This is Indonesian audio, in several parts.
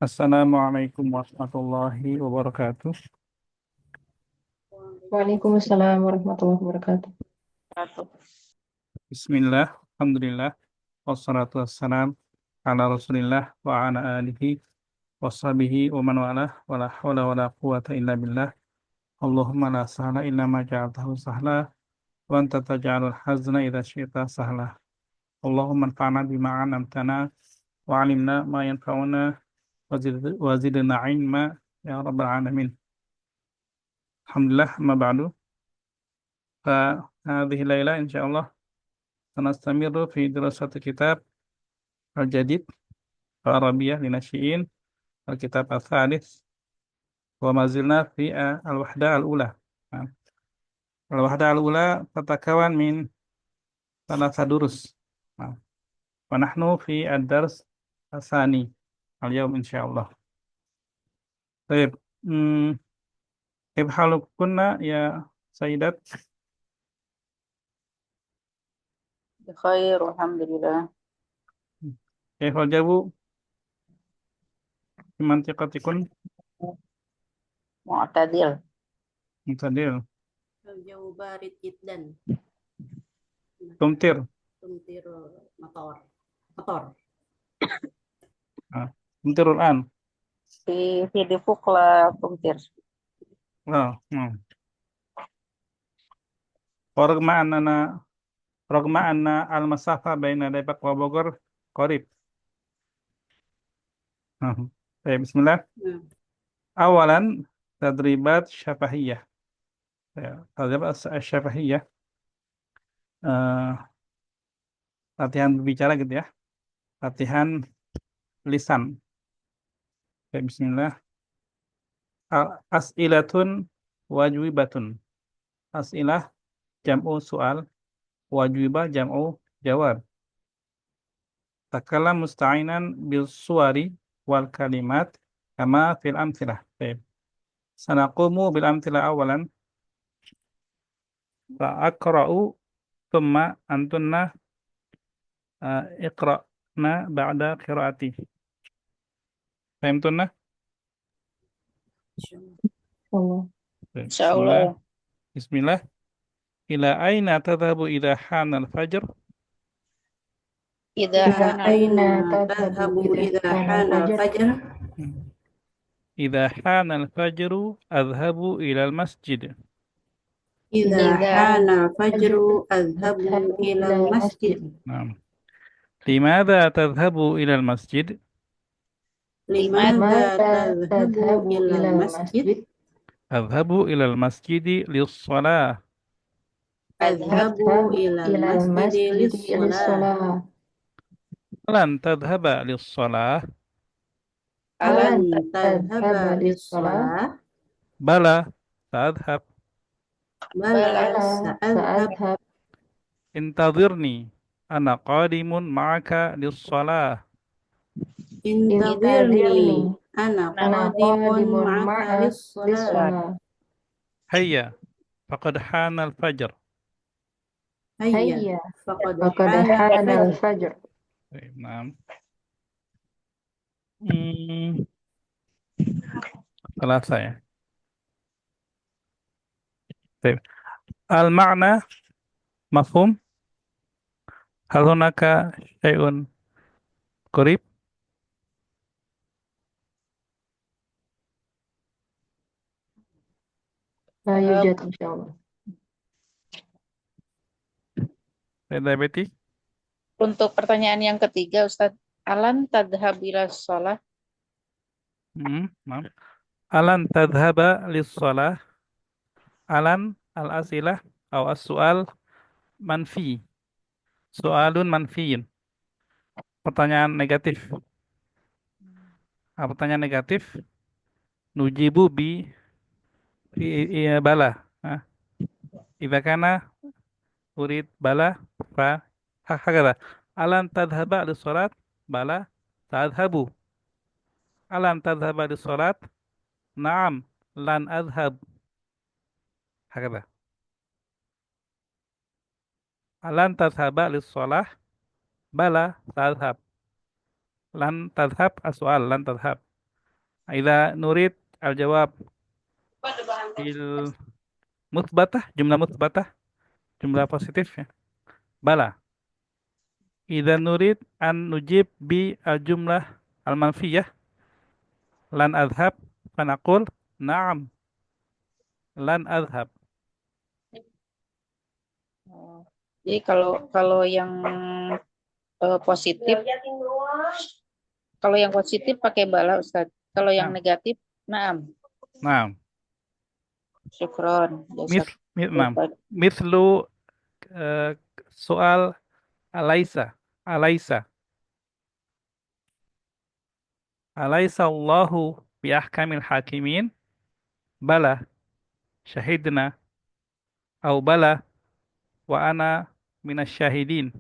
Assalamualaikum warahmatullahi wabarakatuh. Waalaikumsalam warahmatullahi wabarakatuh. Bismillah, Alhamdulillah, wassalatu wassalam ala rasulillah wa ala alihi wa sahbihi wa man wala wa la hawla wa la quwata illa billah. Allahumma la sahla illa ma ja'altahu sahla wa anta taj'alul hazna idha syi'ta sahla. Allahumma anfa'na bima 'allamtana wa 'allimna ma yanfa'una wa zidna ilma ya rabbal alamin. Alhamdulillah, ma ba'du. فهذه الليلة إن شاء الله سنستمر في دراسة كتاب الجديد العربية للناشئين الكتاب الثالث وما زلنا في الوحدة الأولى. الوحدة الأولى تتكون من 3 دروس. ونحن في الدرس الثاني اليوم إن شاء الله. طيب، كيف حالكن يا سيدات؟ بخير والحمد لله. كيف الجو في منطقتكم؟ معتدل. معتدل. الجو بارد جدا. تمطر. تمطر مطر. تمطر الآن. في دفوق لا تمطر. نعم. ورغم أن المسافة بين ديبك وبوغر قريب. طيب، بسم الله. أولا تدريبات شفهية. تدريبات الشفهية latihan berbicara gitu ya. Latihan lisan. Baik, bismillah. As'ilatun wajwibatun. As'ilah jam'u soal, wajwibah jam'u jawab. Takalam musta'inan bil suwari wal kalimat kama fil amthilah. Baik. Sanaqumu bil amthilah awalan. Fa'akra'u thumma antunna iqra'na ba'da qira'ati. Fahimtunna? Allah. Insyaallah. Bismillah. Ila aina tadhabu idha hana al-fajr? إذا أين تذهب تذهب إذا إذا حان حان الفجر؟ الفجر؟ Idha hana al-fajru adhabu ila al-masjid. إذا إذا حان الفجر أذهب إلى المسجد. Naam. Limadha tadhabu ila al-masjid? لماذا تذهب تذهب إلى إلى المسجد؟ المسجد؟ Adhabu ila al-masjidi lis-salah. أذهب إلى المسجد للصلاة. Lan tadhaba lis-salah. ألن تذهب تذهب للصلاة؟ للصلاة؟ Bala tadhab. بلى سأذهب. سأذهب. Intadhirni ana qadimun ma'aka lis-salah. انتظرني أنا أنا قادم قادم معك معك للصلاة. للصلاة. Hayya faqad hana al-fajr. هيا هيا فقد فقد حان حان الفجر. الفجر. Naam. Selasa ya. Baik. Al-ma'na mafhum? Hal hunaka syai'un qarib? لا يوجد إن شاء الله. Saya Betty? Untuk pertanyaan yang ketiga, Ustadz, Alan tadhhab ila shalah? Maaf. Alan tadhhaba lis-shalah. Alan al-asilah atau as-su'al manfi. Soalun manfiin. Pertanyaan negatif. Pertanyaan negatif. Nujibu bala. Idza kana urid bala fa hakada. Alan tadhhaba lis-shalat? Bala tadhhabu. Alan tadhhaba lis-shalat? Naam, lan adhhab. Hakada. Alan tadhhaba lis-shalah? Bala tadhhab. Lan tadhhab as-su'al lan tadhhab. Idza nurid al-jawab bil mutsbatah, jumlah mutsbatah, jumlah positif ya. Bala. Idza nurid an nujib bi al-jumlah al-manfiyah lan adhab fanaqul na'am lan adhab. Oh. Jadi kalau yang positif, kalau yang positif pakai bala Ustaz. Kalau yang Na'am. negatif, naam. Na'am. Syukron. Na'am. Mithlu soal alaisa. Alaisa. Alaisa Allahu bi ahkamil hakimin? Bala. Syahidna. Au bala wa ana minas syahidin.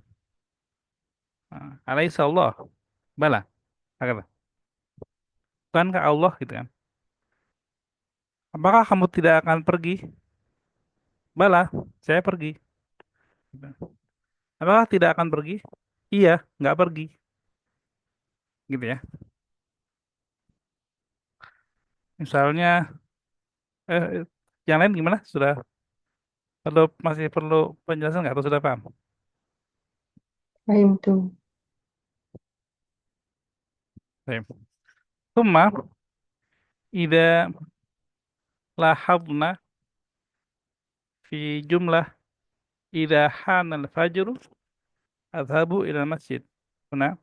Alaisa Allah. Bala. Kata. Bukankah Allah gitu kan? Apakah kamu tidak akan pergi? Bala, saya pergi. Apakah tidak akan pergi? Iya, nggak pergi. Gitu ya. Misalnya, eh, yang lain gimana? Sudah masih perlu penjelasan nggak atau sudah paham? Fahim tuh. Baik. Summa, ida lahadna fi jumlah ida hanal fajru adhabu ila masjid. Huna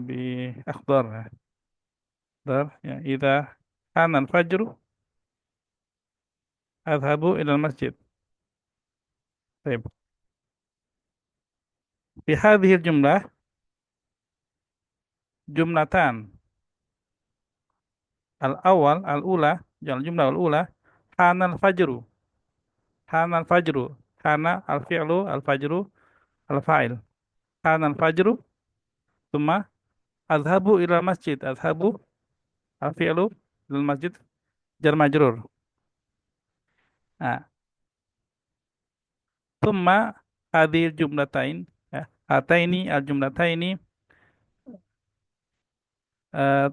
bi akhdar ya. Akhdar ya. Ida hanal fajru adhabu ila masjid. Baik. Fi hadhihi jumlah jumlatan al-awwal al-ula jangan jumlah al-ula hanal fajru hanal fajru hana al-fi'lu al-fajru al-fa'il hanal fajru thumma adhabu ila masjid adhabu al-fi'lu ila masjid jar majrur nah thumma hadhil jumlatain ya hataini al-jumlataini eh,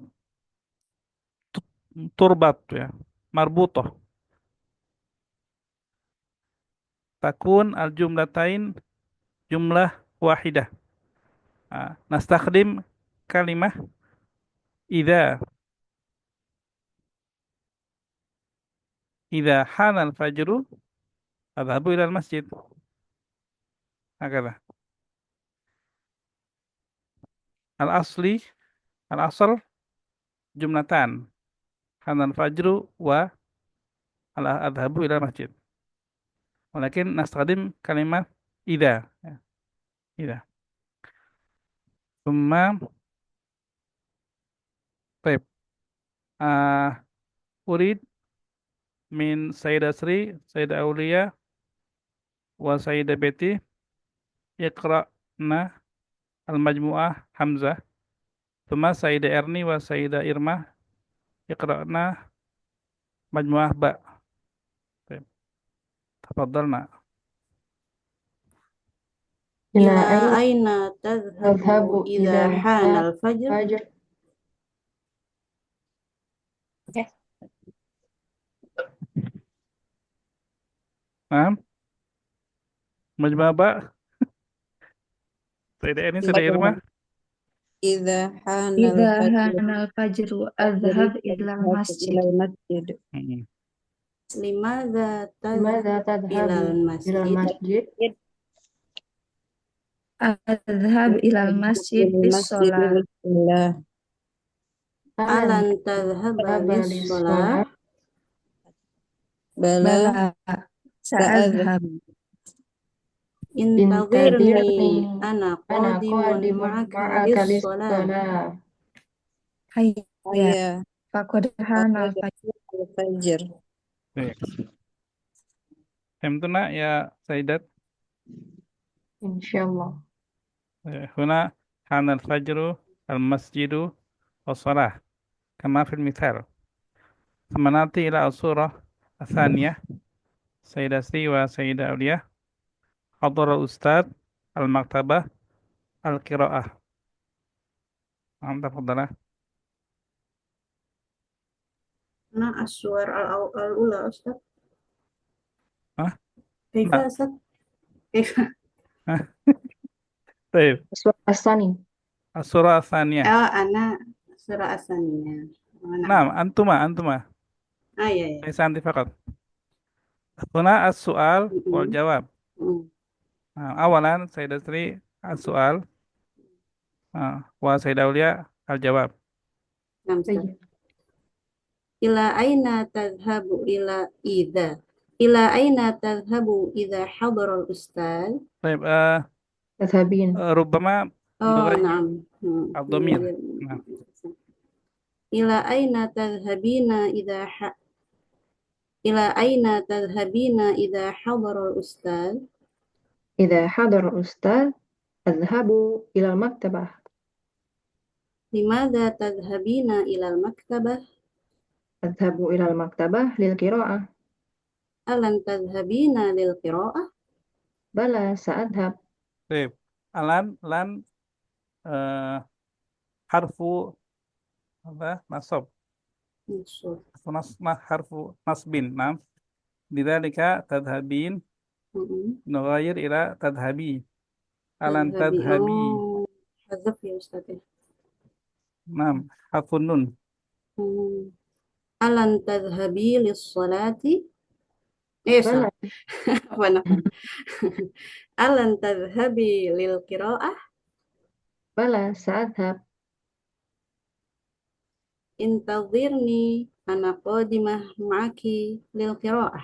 turbat ya marbutoh takun al-jumlatain jumlah wahidah. Nastakhdim kalimah idza hanal fajru adhabu ilal masjid. Hakadha. Al-asli al-asal jumlatan hanal fajru wa adhabu ilal masjid. Walakin nastakhdim kalimat idza. Ya, idza. Thumma طيب urid min Sayyidah Sri, Sayyidah Aulia, wa Sayyidah Betty, iqra'na al-majmu'ah Hamzah, thumma Sayyidah Erni wa Sayyidah Irma, iqra'na majmu'ah Ba. Baik. Tafadhalna. Ila Ila aina aina tadhhabu tadhhabu idza idza hanal fajr? fajr? Nah, majmu'ah Ba, Sayyidah Erni, Sayyidah Irma. Idza hanal إذا fajr هان الفجر أذهب إلى المسجid. ilal masjid. Hmm. Limadza Limadza tadhhabu ilal tadhhabu ilal masjid? masjid? أذهب إلى المسجد للصلاة. Alan tadhhaba lis-shalah? Bala بلى سأذهب. intadhirni ana Ana qadimun qadimun ma'aka ma'aka lis-shalah. lis-shalah. هيا Ya, فقد هان الفجر. fajr. Baik. Fahimtuna ya Sayyidat? Insyaallah. Huna hanal fajru al-masjidu was-salah kama fil mithal. Semanati ila as-surah as-saniyah Sayyidah Sri wa Sayyidah Aulia hadara ustad al-maktabah al-qiraah. Tafadhala. Nah, aswar al-ula, Ustaz. Hah? Kaifa, Nah. Ustaz? Kaifa? Hah? Baik. Surah As-Sani. As-surah as-saniyah. Ana surah asaniyah. Nah, Nah. antuma. Ah, ya, ya. Laisa anti faqat. Huna as-su'al wal Mm-mm. jawab. Mm. Nah, awalan Sayyidah Sri as-su'al wa Sayyidah Aulia al-jawab. Nah, Ustaz. Iya. Ila aina tadhhabu ila aina tadhhabu idza hadara al-ustaz? Baik, Tadhabin. rubbama Oh, nughayyir na'am. ad-dhamir. Nah, Ila aina tadhhabina ila aina tadhhabina idza hadara al-ustaz? Idza hadara al-ustaz, adhhabu ila al-maktabah. Limadha tadhhabina ila al-maktabah? Adhhabu ila al-maktabah lil qira'ah. Alan tadhhabina lil qira'ah? Bala sa'adhab. baik. Lan eh, harfu apa? Nasab. Maksud. Harfu nasbin. Nah, bidzalika tadhhabin Mm-mm. nughayyir ila tadhhabi. Alan Tadhhabi. tadhhabi. Oh, hazaf ya Ustaz ya. Nah, harfun nun. Hmm. Alan tadhhabi lis-salati? Bala. Salah. Apa? Alan tadhhabi lil qira'ah? Bala sa'adhab. Intadhirni ana qadimah ma'aki lil qira'ah.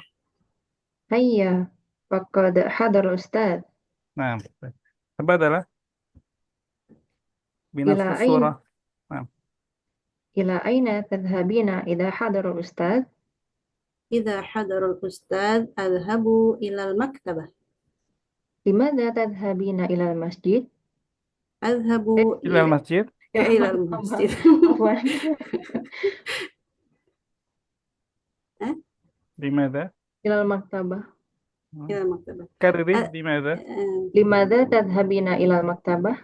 Hayya. Faqad hadara al-ustaz. Nah, apa adalah Ila binafsu ain surah. Nah, ila aina tadhhabina idza hadara al-ustaz? Idza hadara al-ustaz adhhabu ila al-maktabah. Limadha tadhhabina ila al-masjid? Adhhabu ilal masjid. ila al-masjid. Afwan. Eh? Bimada? Ila al-maktabah. Ila al-maktabah. Kariri A- bimada? Limadha tadhhabina ila al-maktabah?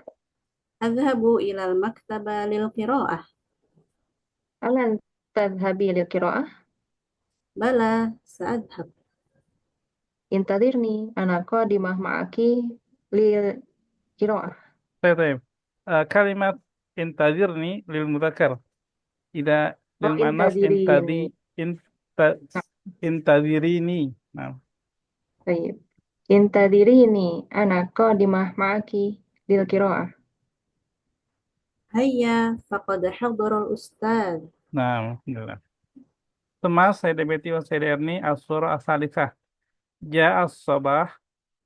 Adhhabu ila al-maktabah lil qira'ah. Alan tadhhabi lil qira'ah? Bala sa'adhhab. Intadirni ana qadimah ma'aki lil qira'ah. Baik. Kalimat intadirni lil mudzakkar. Ida lil Oh, muannas intadirini. inta, intadirini. Nah, Baik. Intadirini ana qadimah ma'aki lil qira'ah. Hayya faqad hadara al-ustaz. alhamdulillah. Temas Sayyidah Betty wa Sayyidah Erni as-surah as-salifah. Ja'a as-sabah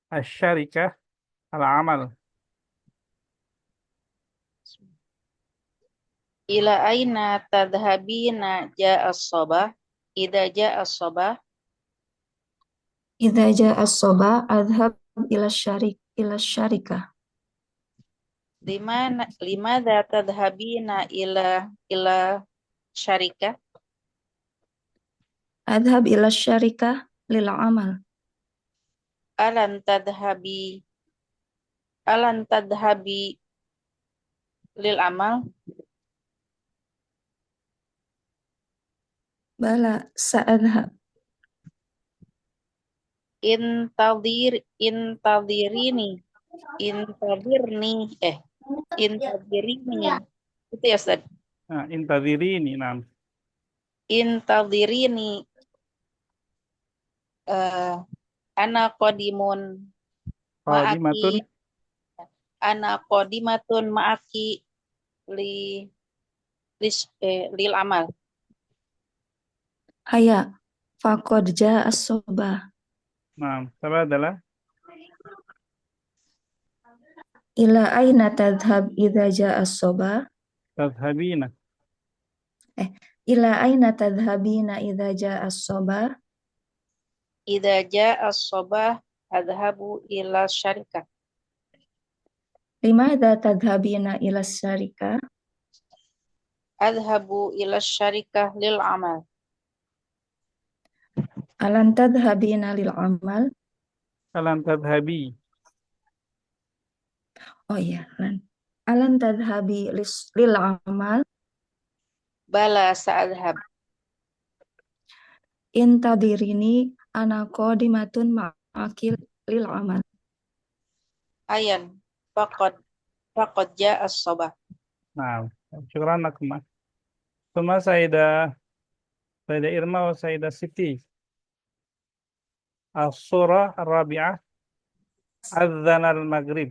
asy-syarikah al-amal. Ila aina tadhhabina ja'a as-sabah? Idza ja'a as-sabah, Idza jaa as-sabah adhhab ila syarikah. limadza tadhhabina ila syarikah? Adhhab ila syarikah lil amal. Alan tadhhabi lil amal? Bala sa'adhab. Intadirni itu ya Ustaz. Nah, intadirini. Nah, Intadzirini ana qadimun qadimatun. ma'aki ana qadimatun ma'aki li lil amal. Haya faqad jaa as-sabah. Nah, apa adalah Ila aina tadhhab idza jaa as-sabah? tadhhabina. Ila aina tadhhabina idza jaa as-sabah? Idza jaa as-sabah adhabu ila syarikah. Limadha tadhhabina ila syarikah? Adhabu ila syarikah lil amal. Alan tadhhabina lil amal? Alam tadhhabi. Oh iya, lan. Alan tadhabi lil amal Bala sa'adhab. intadirini ana qadimatun ma'akil lil amal. Ayan. Faqad ja'as sabah. Nah, syukran lakum. Thumma Sayyidah Irma wa Sayyidah Siti. As-surah Ar-Rabi'ah. Adzan al-Maghrib.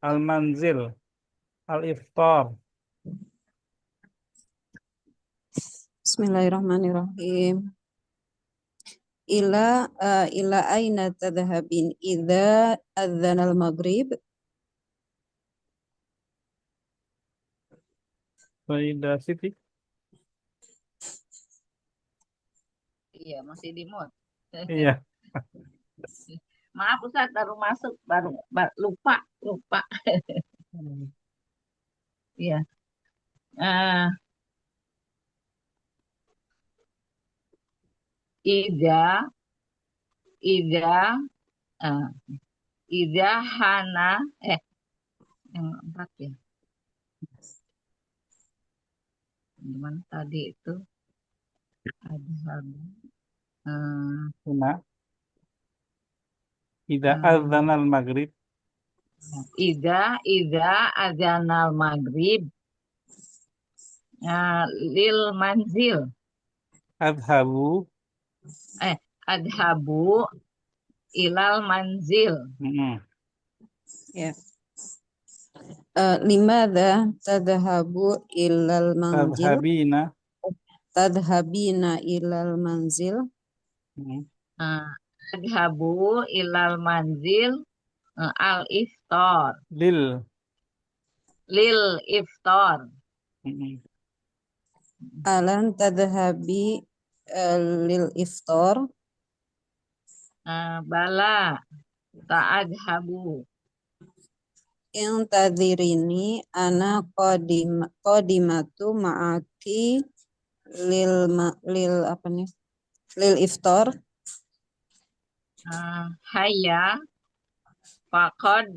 Al-Manzil. Al-Iftar. Bismillahirrahmanirrahim. Ila aina tadhhabin idza adzana al-maghrib? Sayyidah Siti. Iya, masih di mute. Iya. Maaf Ustaz, baru masuk, lupa. Iya. Eh, ida, ida, eh, ida hana, yang empat ya. Gimana tadi itu? Ada Huna. Ida Hmm. adzan al-Maghrib. ida azanal maghrib lil manzil Adhabu. adhabu ilal manzil. Ya. Limadha tadhhabu ilal manzil? Tadhabina ilal manzil. Adhabu ilal manzil al iftar lil iftar. Alan tadhhabi lil iftar? Bala ta'adhabu. Intadhirini ana qadimatu ma'aki lil iftar. Hayya faqad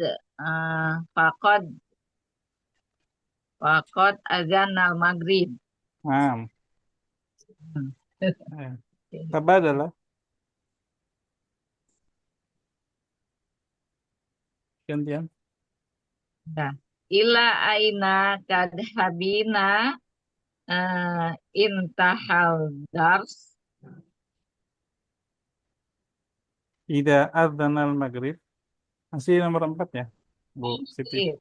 azanal maghrib. Tabadalah. Gantian. Nah, ila aina kadhabina intahal dars. Ida adzan al-Maghrib. Masih nomor 4 ya, Bu Siti.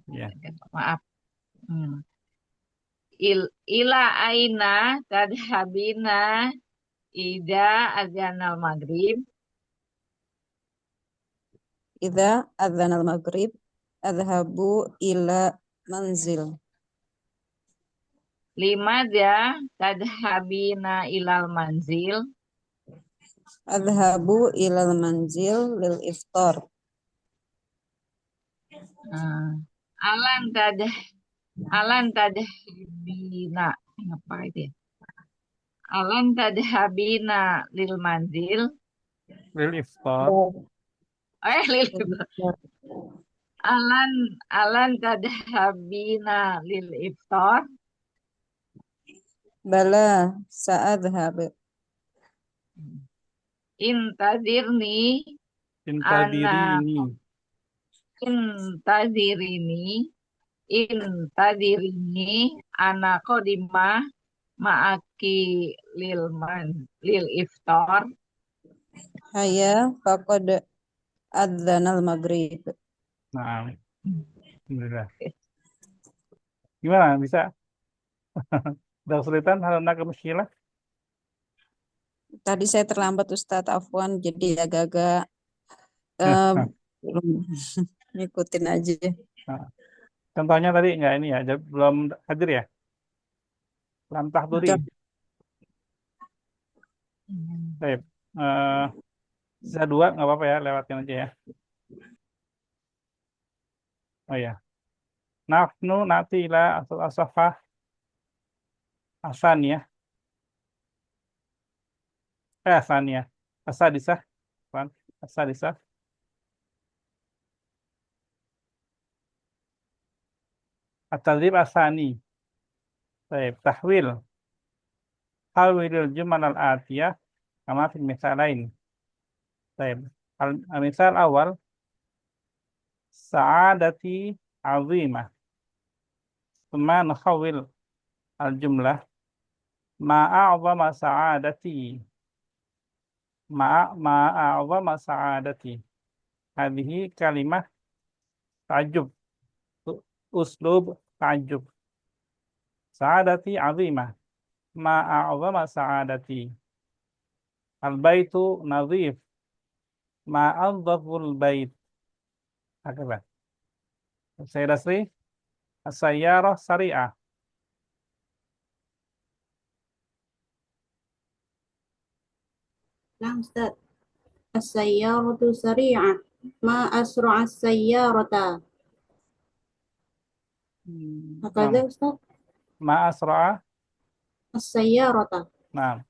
Ya. Maaf. Ila aina kadhabina ida azanal maghrib. Idza adzana al-maghrib adhabu ila manzil. Limadha tadhabina ilal manzil? Adhabu ilal manzil lil iftar. Alan tadhabina apa itu ya? Alan tadhabina lil manzil Lil iftar. lil iftar. Alan tadhabina lil iftar. Bala sa'adhhab. Intadirni ana qadimah ma'aki lil iftar. Hayya faqad adzanal maghrib. Nah, alhamdulillah. Gimana? Bisa? Udah kesulitan? Hal nak muskilah? Tadi saya terlambat Ustadz Afwan, jadi agak-agak belum ngikutin aja. Nah, contohnya tadi nggak ini ya, belum hadir ya? Lam tahduri. Baik. Sisa 2 nggak apa-apa ya, lewatin aja ya. Oh ya. Nafnu nati ila asafah asaniyah. Asaniyah. Asadisah. Asadisah. At-tadrib asani. Baik, tahwil. Hawilil jumal al-atiyah kama fil misalain. Baik. Al-misal awal sa'adati azimah. Thumma nukhawil al-jumlah ma'a'zama sa'adati. Ma'a'zama sa'adati. Hadhihi kalimah ta'jub. Uslub ta'jub. Sa'adati azimah. Ma'a'zama sa'adati. Al-baitu nadhif. Ma'anzaful bait. Hakaba. Sayyidah Sri, as-sayyarah sari'ah. Nah, Ustaz. As-sayyaratu sari'ah. Ma asra'a as-sayyarata. Hakadha, Ustaz? Ma'asra'a. As-sayyarata. Nah.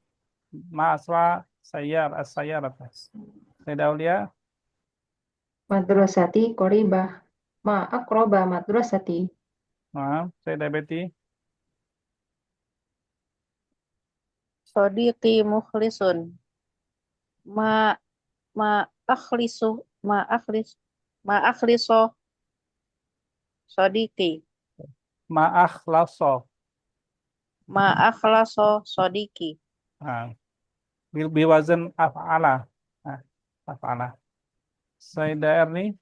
Ma'asra'a as-sayyarata. Sayyidah Aulia. Madrasati qoribah. Ma aqraba madrasati. Nah. Sayyidah Betty. Sodiqi mukhlisun. Ma akhlisu ma akhliso sodiqi. Ma'akhlaso. Ma akhlaso sodiqi. Nah. Biwazan af'ala. Nah. Af'ala. Sayyidah Erni.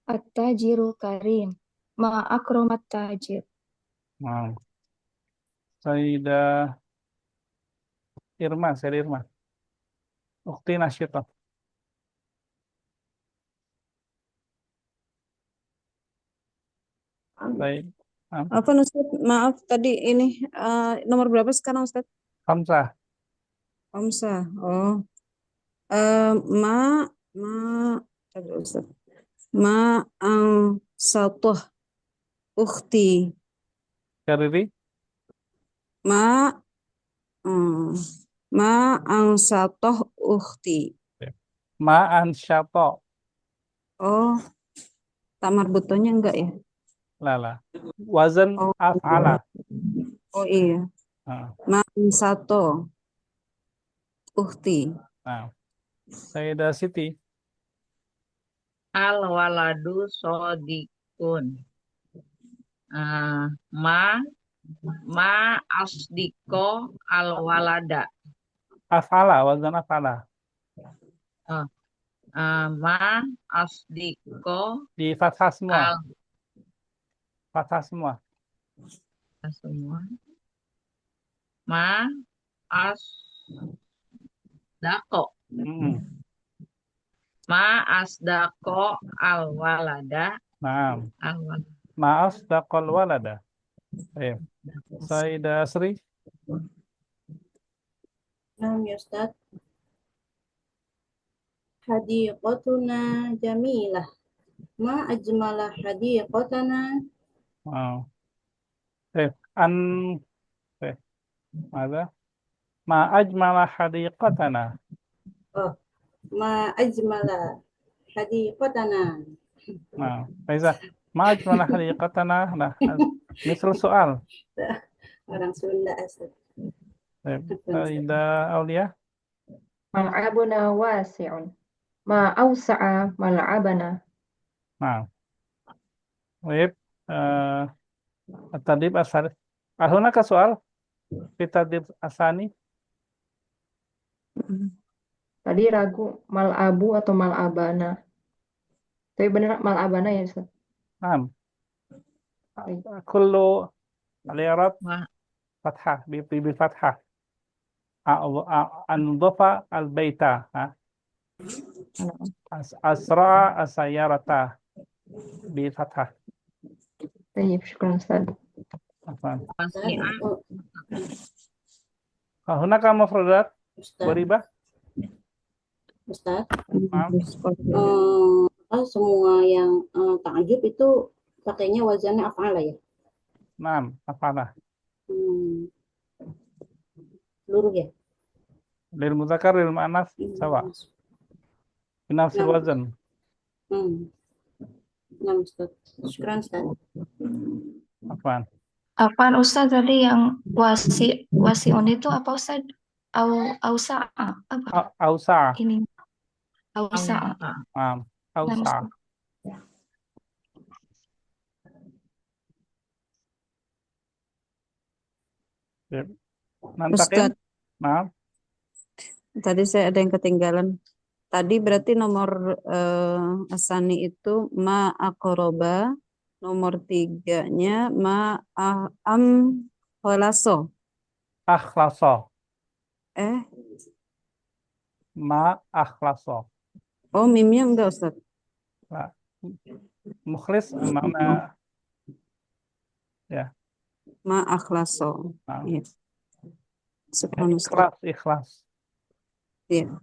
At-tajiru karim. Ma akramat tajir. Nah. Sayyidah Irma. Sayyidah Irma. Ukhti Nasyitah. Baik. Apa Ustaz? Maaf tadi ini nomor berapa sekarang Ustaz? Hamzah. Omsa. Oh. Tadi Ustaz. Ma satuh ukhti. Kariri. Ma satuh ukhti. Ma'an syato. Oh. Tamar butonya enggak ya? Lala. Wazan Oh. af'ala. Oh iya. Nah. Ma satu ukhti. Nah. Sayyidah Siti. Al waladu sodikun. Ma asdiko al walada. Af'ala. Wazan af'ala. Ma asdiko Di fathah semua. al Fathah semua. semua. Ma asdako. Ma asdako al walada. Nah. Ma'as daqal walada. Baik. Sayyidah Sri. Nah, ya Ustaz. Hadiqatuna jamilah. Ma ajmala hadiqatana. Wow. Mada? Ma ajmala hadiqatana. Oh, ma ajmala hadiqatana. Nah, Faiza. Ma ajmala hadiqatana. Nah, misal soal. Orang Sunda, Ustaz. Sayyidah Aulia. Mal'abuna wasi'un. Ma awsa'a mal'abana. Nah. Baik. Tadrib asal. Hunaka soal? Tadrib asani. Tadi ragu mal'abu atau mal'abana. Tapi benar mal'abana ya Ustaz? Nah. Kullu al-i'rab fathah bi fathah. An-dhafa al-baita. Asra as-sayyarata bi fathah. Baik, syukran Ustaz. Hunaka mufradat beribah. Ustaz. Maaf. Semua yang ta'jub itu pakainya wazannya af'ala ya? Naam, af'ala. Seluruh ya? Lil muzakkar lil mu'annas sawa. Binafsil wazan. Nah, Ustaz. Syukran, Ustaz. Apaan? Apaan Ustaz tadi yang wasiun itu apa Ustaz? Ausa apa Ausa. ini? Ausa. Ausa. Naam. Nah, Ausa. Ustaz. Yep. Nantakin. Ustadz, Naam. tadi saya ada yang ketinggalan. Tadi berarti nomor asani itu ma akoroba, nomor 3-nya ma am kholaso. Akhlaso. Eh, Ma akhlaso. oh mimnya enggak Ustaz? Nah, mukhlis makna ya. Ma akhlaso. Nah, Iya. Syukran Ustaz. ikhlas, ikhlas. Iya.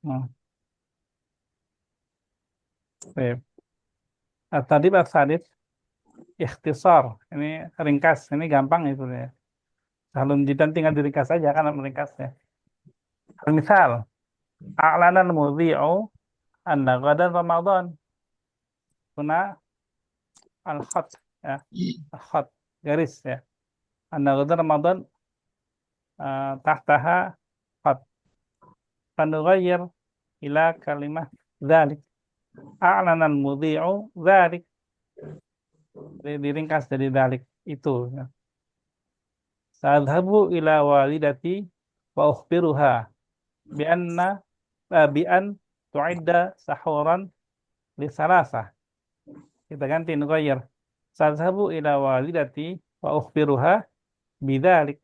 Nah, baik. Tadi bahasa hadis ikhtisar. Ini ringkas. Ini gampang itu ya. Kalau jidan tinggal diringkas saja kan meringkasnya. Misal, a'lana al-mudhi'u anna ghadan Ramadan. Huna al-khat ya. Al-khat garis ya. Anna ghadan Ramadan tahtaha khat. Fanughayyir ila kalimah dzalik. A'lana al-mudhi'u dzalik. Diringkas dari dzalik itu ya. Sa'adhabu ila walidati wa ukhbiruha bi an tu'idda sahuran li salasah. Kita ganti nughayyir. Sa'adhabu ila walidati wa ukhbiruha bidzalik.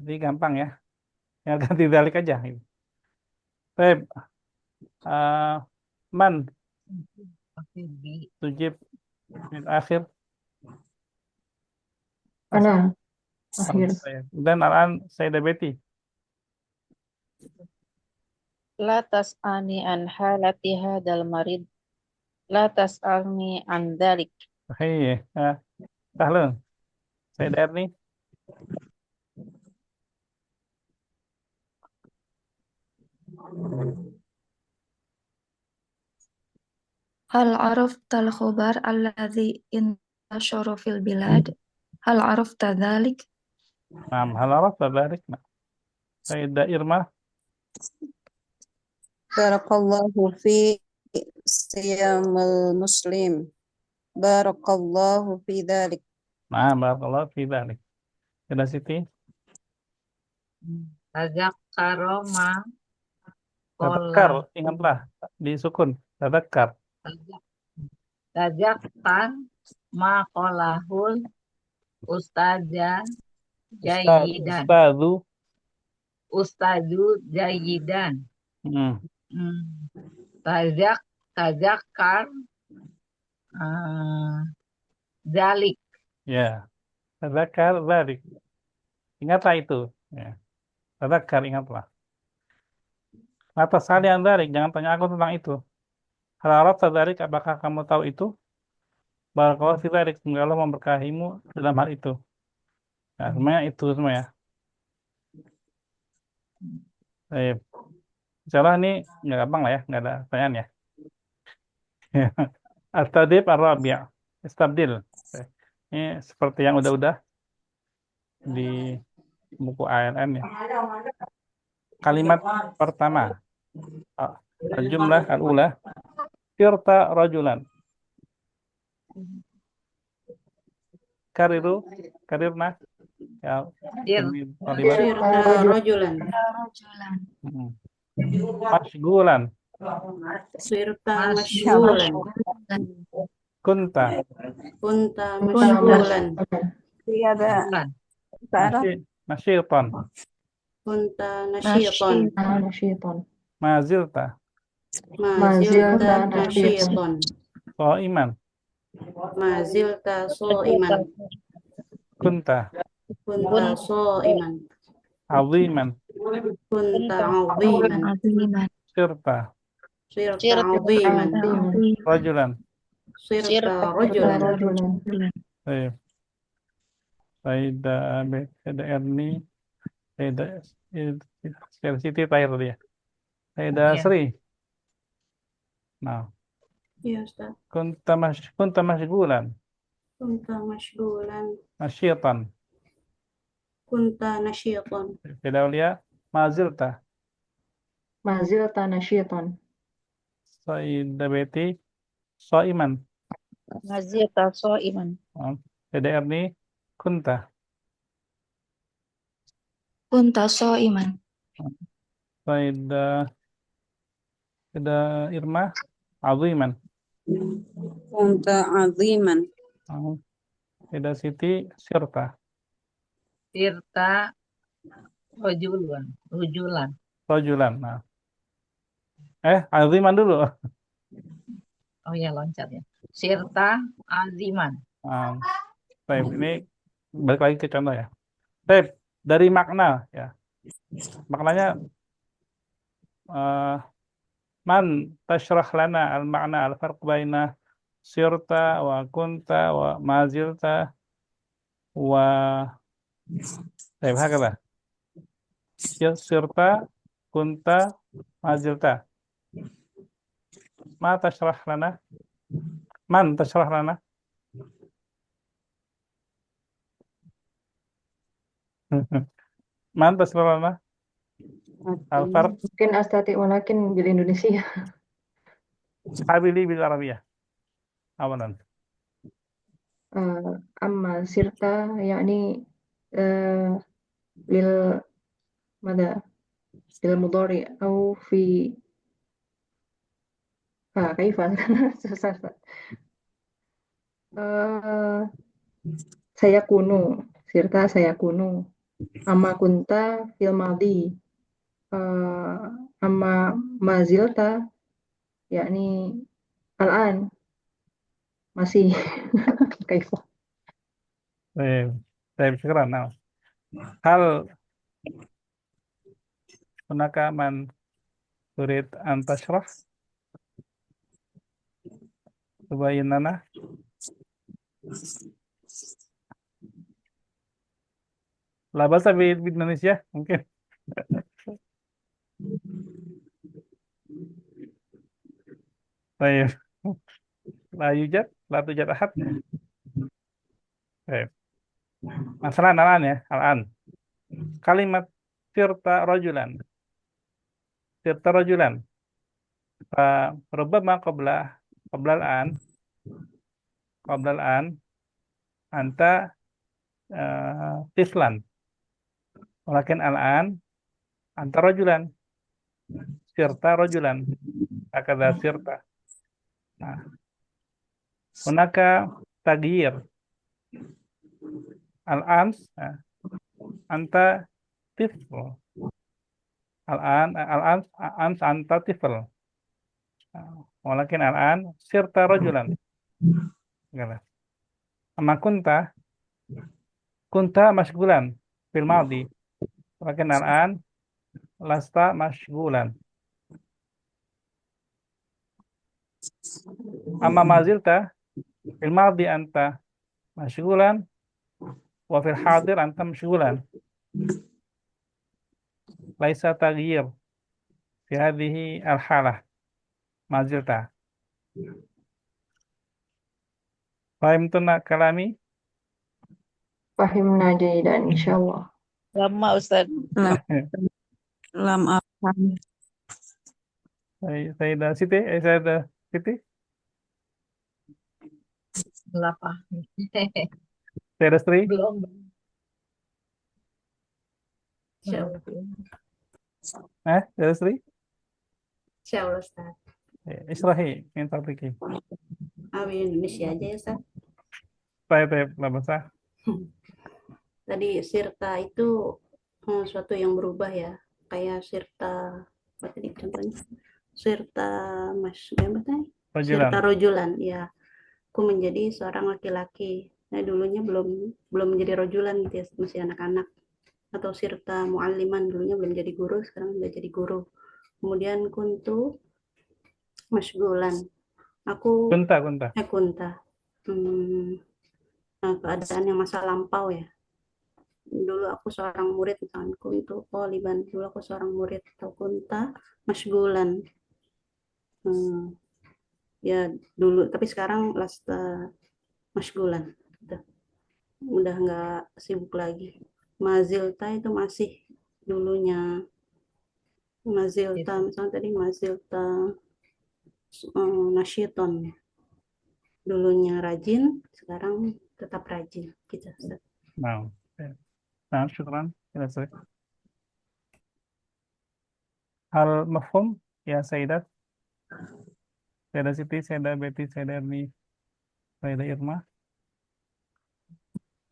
Jadi gampang ya. Yang ganti dzalik aja. Baik. Man Pakai bi. tujib min akhir. Ana akhir. Dan al-an Sayyidah Betty. La tas'ani an halati hadal marid. La tas'alni an dzalik. Sahih. Sahlun. Sayyidah Erni. Hal araftal khabar alladzi intashara fil bilad? Hal arafta dzalik? Naam, hal arafta dzalik? Sayyidah Irma. Barakallahu fi siyamul muslim. Barakallahu fi dzalik. Naam, barakallahu fi dzalik. Sayyidah Siti. Tazakkaro ma Tadakkar, kola. ingatlah di sukun. Tadakkar. Tazakkar ma kolahul ustazah jayidan. Ustazu jayidan. Hmm. Tazakkar zalik. Ya. Tadakkar dzalik. Ingatlah itu. Ya. Tadakkar, ingatlah. Atas kalian dzalik, jangan tanya aku tentang itu. Hal arafta dzalik, apakah kamu tahu itu? Barakallahu fi dzalik, semoga Allah memberkahimu dalam hal itu. Nah, semuanya itu semua ya. Baik. Insyaallah ini nggak gampang lah ya, nggak ada pertanyaan ya. At-tadrib ar-rabi'. Istabdil. Ini seperti yang udah-udah di buku ALN ya. Kalimat pertama. Al-jumlah al-ula. Sirta rajulan. Karirna. Ya. Sirta rajulan. Mashgulan. Sirta masyhulan. Kunta. Kunta masyhulan. Iya ada Bukan. Sarah. Nasyitan. Kunta nasyiton. Nasyiton. Mazilta. Mazilta nasyiton. Shaiman. Mazilta so'iman. Kunta. Kunta so'iman. Aziman. Kunta 'aziman. Aziman. Sirta. Sirta 'aziman. Rajulan. Sirta rajulan. Baik. Sayyidah Erni. Sayyidah Siti terakhir tadi ya. Sayyidah Iya. Sri. Nah, Ya Ustaz. Kunta mashghulan, Kunta mashghulan. nasyitan. Kunta nasyitan. Tidak ulia, mazilta. Mazilta nasyiton. Sayyidah Betty, soiman. Mazilta iman. Tidak Erni, kunta. Kunta iman. Sayyidah Irma, aziman. Kunta aziman. Tidak Siti, sirta. Sirta rujulan. Rojulan. Nah. Aziman dulu. Oh ya, loncat ya. Sirta aziman. Baik, ini balik lagi ke contoh ya. Baik, dari makna ya. Maknanya man tashrah lana al-makna al-farq baina sirta wa kunta wa mazilta wa baik, hakala. Sirta, kunta, mazilta. Ma tashrah lana? Man tashrah lana? Man tashrah lana? Al-farq Mungkin astati walakin bil Indonesia. habili bil Arabiyah. Awalan. Amma sirta yakni lil mada lil mudhari au fi kaifa susah. Saya kuno sirta saya kuno. Amma kunta fil madi. Amma mazilta yakni al-an masih kaifa. Baik, syukran. Nah, hal hunaka man turid an tashrah tubayyin lana? La bahasa di Indonesia mungkin. Baik. La tujad ahad. Baik. Masalah al-an ya, al-an. Kalimat sirta rajulan. Sirta rajulan. Rubbama qabla al-an anta tiflan. Walakin al-an anta rajulan. Sirta rajulan. Akadha sirta. Nah. Hunaka taghyir. Al-an anta tifl. Al-an anta tifl. Walakin al-an sirta rajulan. Amma kunta mashghulan fil madi. Walakin al-an lasta mashghulan. Amma mazilta fil madi anta mashghulan wa fil hadir anta mashghulan. Laisa taghyir fi hadhihi al-halah. Mazilta. Fahimtuna kalami? Fahimna jayidan insyaallah. Lama Ustaz. Lam afham. Sayyidah Siti? Berapa? Sayyidah Sri? Belum. Sayyidah Sri? Insyaallah Ustaz. Israhi, min fadliki. Indonesia aja ya Ustaz. Baik, la bahasa. Tadi sirta itu suatu yang berubah ya. Kayak sirta apa tadi contohnya? Sirta Rajulan. sirta rojulan ya. Aku menjadi seorang laki-laki. Nah, dulunya belum menjadi rojulan gitu ya, masih anak-anak. Atau sirta mualliman, dulunya belum jadi guru, sekarang udah jadi guru. Kemudian kuntu mashghulan. Aku Kunta. kunta. Keadaan yang masa lampau ya. Dulu aku seorang murid, misalkan kuntu liban, dulu aku seorang murid, atau kunta mashghulan. ya dulu, tapi sekarang lasta mashgulan gitu. Udah nggak sibuk lagi. Mazilta itu masih dulunya. Mazilta, misalnya tadi Mazilta nasyiton, dulunya rajin, sekarang tetap rajin gitu, Ustaz. Nah, nah, syukran. Ya, Ustaz. Hal mafhum ya Sayyidat, Sayyidah Siti, Sayyidah Betty, Sayyidah Erni, Sayyidah Irma.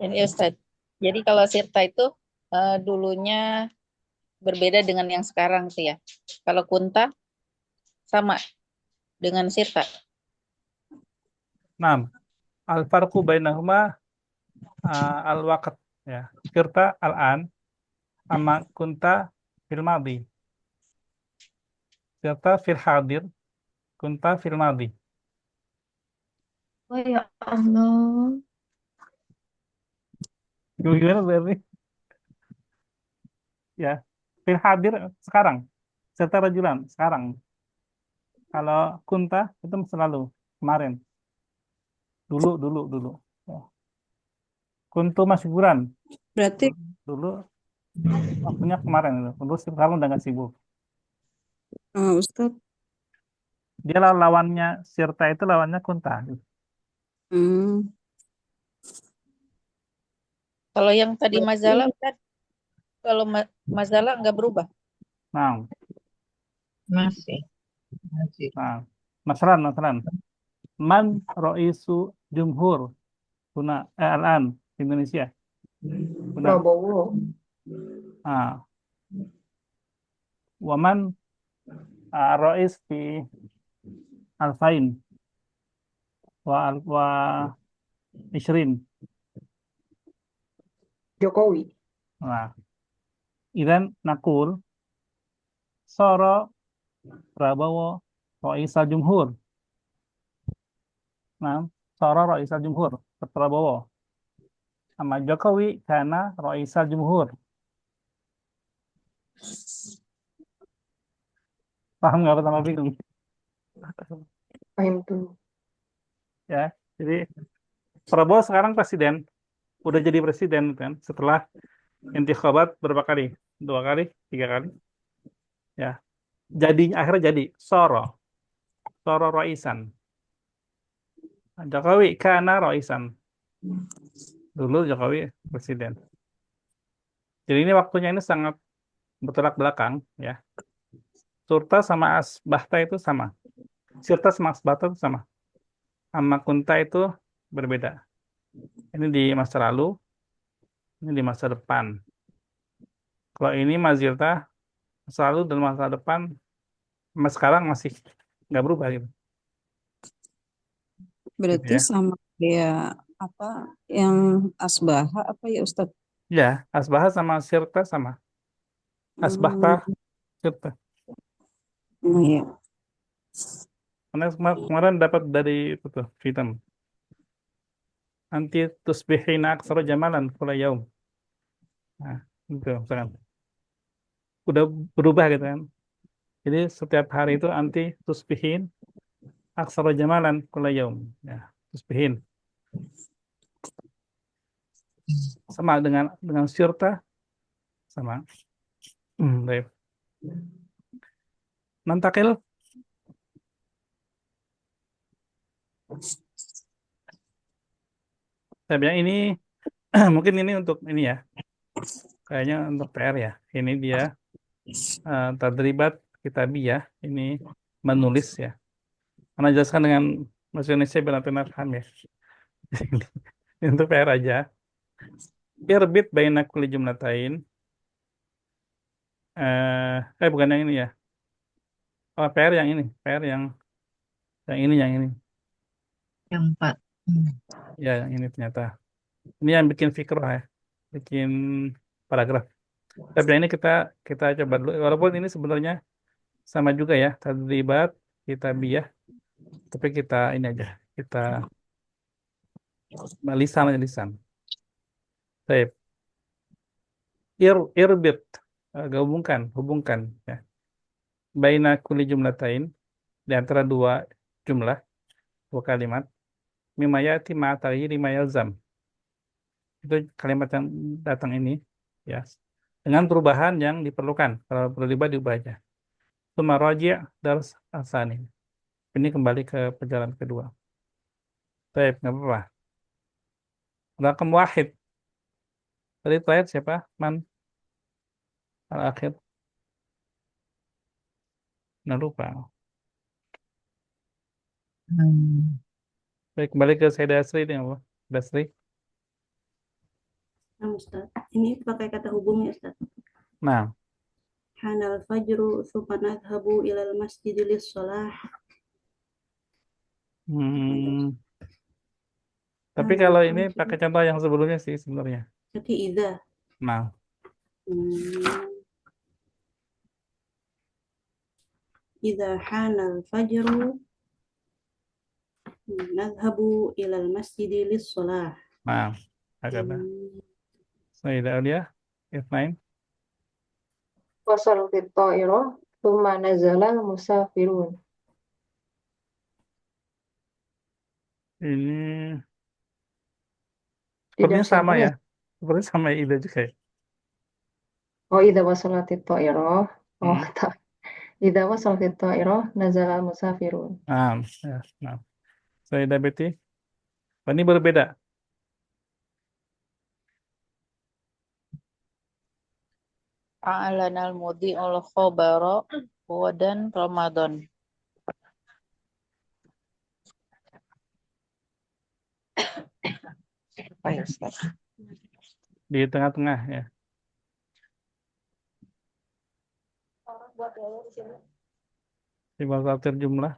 Ini Ustadz. Jadi kalau sirta itu dulunya berbeda dengan yang sekarang tuh ya. Kalau kunta sama dengan sirta. Nah, al-farqu bainahuma al-waqt ya. Sirta al-an ama kunta fil madi. Sirta fil hadir, kunta fil madi. Oh ya Allah. Gimana berarti? Ya, fil hadir sekarang. Serta rajulan sekarang. Kalau kunta itu selalu kemarin. Dulu. Ya. Kuntu mashuran Berarti dulu waktunya kemarin itu. Dulu sekarang udah nggak sibuk. Ustadz, Dia lawannya sirta itu lawannya kunta. hmm, Kalau yang tadi berarti mazalah, Ustadz, kalau mazalah nggak berubah. Nah, Masih. nah, masalan. Man roisu jumhur guna al-an Indonesia. Guna. Prabowo. Ah, waman rois fi alfain wa isrin. Jokowi. Nah, idan nakul soro Prabowo roisal jumhur. Nah, soro roisal jumhur Prabowo. Sama Jokowi karena roisal jumhur. Paham nggak pertama bingung? Paham tuh. Ya, jadi Prabowo sekarang presiden, udah jadi presiden kan setelah intikhabat berapa kali? 2 kali, 3 kali. Ya, akhirnya jadi Soro Roisan. Jokowi karena Roisan. Dulu Jokowi presiden. Jadi ini waktunya ini sangat bertolak belakang ya. Surta sama Asbahta itu sama. Sirta sama Asbahta itu sama. Sama Kunta itu berbeda. Ini di masa lalu, ini di masa depan. Kalau ini Mazirta masa lalu dan masa depan, sama sekarang masih nggak berubah gitu. berarti Ya. sama dia apa yang asbaha apa ya Ustadz? Ya, Asbahta sama Sirta sama. Asbahta, Sirta. Iya. Karena kemarin dapat dari itu tuh, Fitam. Anti tusbihina aksara jamalan kula yaum. Nah, itu misalkan. Udah berubah gitu kan. Jadi setiap hari itu anti tusbihin aksara jamalan kula yaum. Ya, tusbihin. Sama dengan Sirta sama. Baik. Nantakil. Saya bilang ini mungkin ini untuk ini ya. Kayaknya untuk PR ya. Ini dia tadribat kitabiyah. Ini menulis ya. Karena jelaskan dengan bahasa Indonesia biar nanti paham ya. Ini untuk PR aja. Irbit baina kulli jumlatain. Bukan yang ini ya. Oh, PR yang ini. PR yang ini. Yang 4. Ya, yang ini ternyata. Ini yang bikin fikroh ya. Bikin paragraf. Tapi yang ini kita coba dulu. Walaupun ini sebenarnya sama juga ya. Tadribat kitabiyah. Tapi kita ini aja. Kita lisan. Baik. Irbit. Hubungkan ya. Baina kulli jumlatain di antara 2 jumlah dua kalimat. Mimma ya'ti ma'a taghyiri ma yalzam. Itu kalimat yang datang ini ya. Dengan perubahan yang diperlukan. Kalau perlu diubah aja. Tsumma raji' dars asani. Ini kembali ke perjalanan kedua. Baik, nggak apa-apa. Rakam wahid. Tadi terakhir siapa? Man? Al-akhir. Nah, lupa. Hmm. Baik, kembali ke Sayyidah Asri ini apa? Asri. Nah, Ustaz. Ini pakai kata hubung ya, Ustaz. Nah, Hanal fajru thumma nadhhabu ilal masjid lis-shalah. hmm, tapi Hanal kalau ini fajru. pakai contoh yang sebelumnya sih sebenarnya. Jadi idza. Nah, Hmm. Idza hanal fajru nadhhabu ilal masjid lis-shalah. nah, agak Sayyidah Aulia, Ifnain. Wasalat ta'irah, thumma nazala musafirun. Ini Tidak sepertinya sama sambung ya. ya? Sepertinya sama ya, Ida juga ya. Oh, idza wasalat ta'irah. Oh, Hmm. tak. Idza wasalat ta'irah, nazala musafirun. Ya, nah. Sayyidah Betty. Oh, ini berbeda. A'lanal mudhi'ul khabara dan Ramadan. Apa ya, Ustaz? Di tengah-tengah ya. Di bawah jumlah.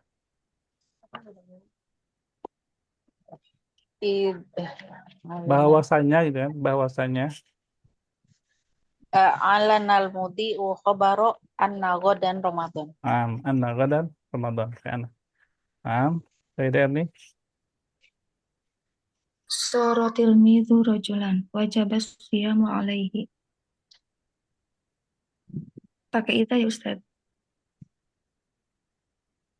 Bahwasanya gitu kan. Bahwasanya. A'lanal mudhi'u khabara anna dan Ramadan. Anna gadan Ramadan. Kayak Sayyidah Erni. Sorotil midhu rojulan wajabas siyamu alaihi. Pakai itu ya Ustaz.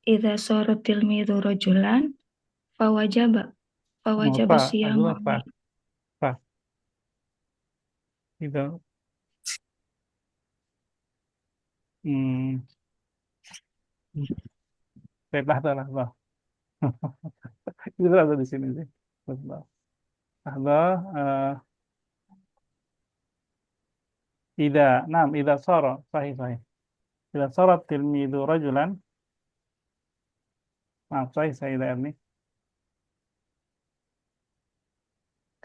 Idza sorotil midhu rojulan fawajabas siyamu Apa? alaihi. Apa? Itu. Hmm. Lah. Itu ada di sini sih. Betul. Ada ida soro sahih sahih. Ida sorot tilmidu rajulan. Maaf sahih Sayyidah Erni.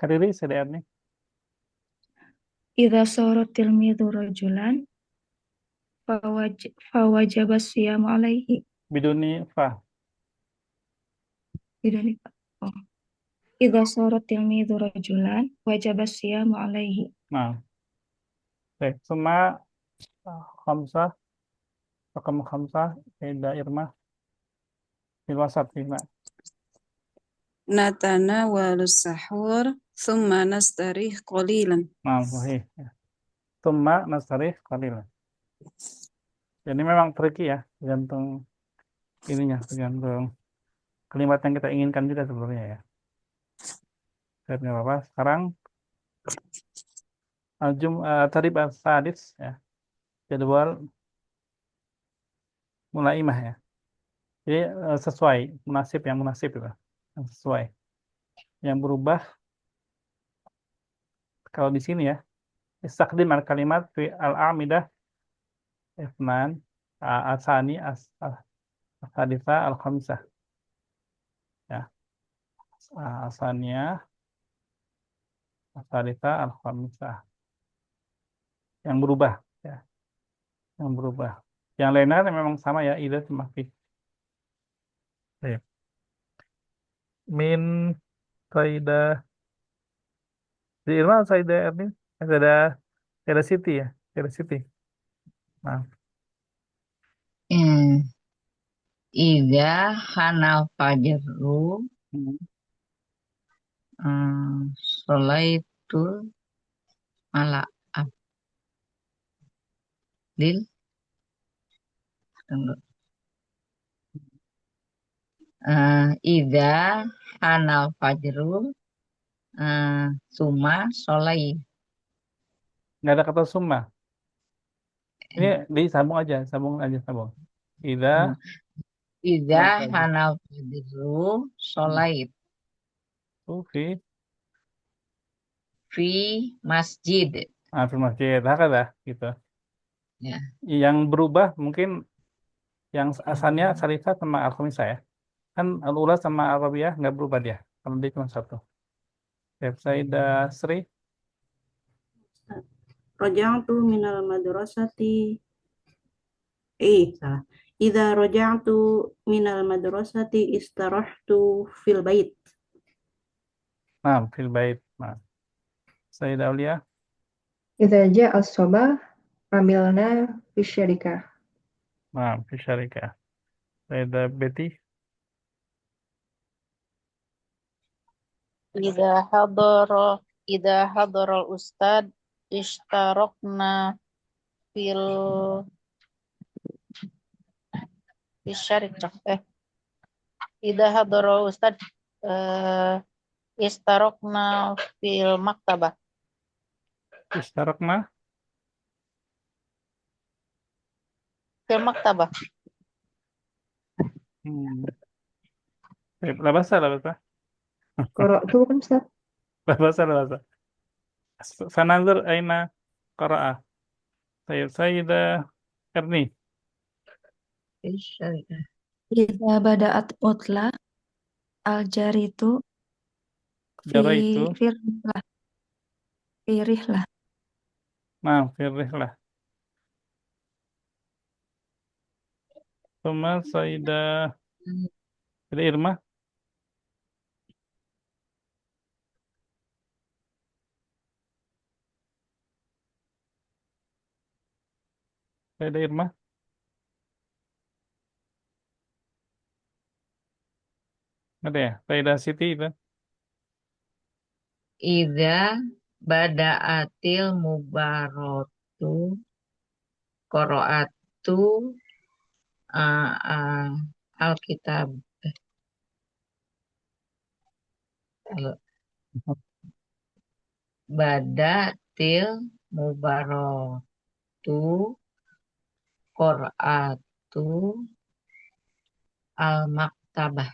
Kariri Sayyidah Erni. Idza sorotil midhu rojulan fawajabas siyamu alaihi. Biduni fa. Tidak nih, Pak. Oh. Idza sorotil midhu rojulan wajabas siyamu alaihi. Nah, baik. Semua khamsah, rakam khamsah, Sayyidah Irma. Di wasat lima. Natanawalu sahur thumma nastarih qalilan. Nah, sahih. Tumma nasarih qalilan. Jadi memang tricky ya, tergantung ininya, tergantung kalimat yang kita inginkan juga sebenarnya ya. Saya nggak apa-apa. Sekarang tarib as-sadis ya. Jadwal mulaimah ya. Jadi sesuai, yang munasib itu. Yang sesuai. Yang berubah kalau di sini ya. Istakdim al-kalimat fi al-a'midah ifnan asani as-sadisa al-khamsah. Ya. Asaniyah as-sadisa al-khamsah. Yang berubah ya. Yang berubah. Yang lainnya memang sama ya, ida sama fi. Baik. Min Sayyidah di Irma Sayyidah Erni ada Siti ya, ada Siti. Nah, Ida hanal fajru hmm. Sholaitul ala abdil. Tunggu. Ida hanal fajru suma solai. Nggak ada kata summa. Ini disambung aja, sambung aja, sambung. Ida Hmm. Ida hanal fajr. hanal fajru solait Fi fi masjid. fi masjid. Hakada gitu. Ya. Yang berubah mungkin yang asalnya Salisa sama Al-Khamisah ya. Kan Al-Ula sama Al-Rabiah nggak berubah dia. Kalau dia cuma satu. Ya, Sayyidah Sri. Raja'tu minal madrasati. Salah. Idza raja'tu minal madrasati istarahtu fil bait. Nah, fil bait. Nah, Sayyidah Aulia. Idza ja'a as-sabah amilna fi syarikah. Nah, fi syarikah. Sayyidah Betty. Idza hadara idza hadaral ustad ishtarokna fil syarikah. Idza hadaral ustad istarokna fil maktabah. Istarakna. Fil maktabah. Labasa, labasa. Qara'tu kan Ustaz? Labasa, labasa. Sananzur aina qara'a. Sayyidah Erni. Fi syarikah. Idza bada'at utla al-jaritu Jara itu. fi rihlah. Nah, firih lah. Sama Sayyidah Irma. Sayyidah Irma. Ada ya? Sayyidah Siti itu. Idza bada'atil mubaratu qira'atu alkitab. Badatil mubaratu qira'atu al-maktabah.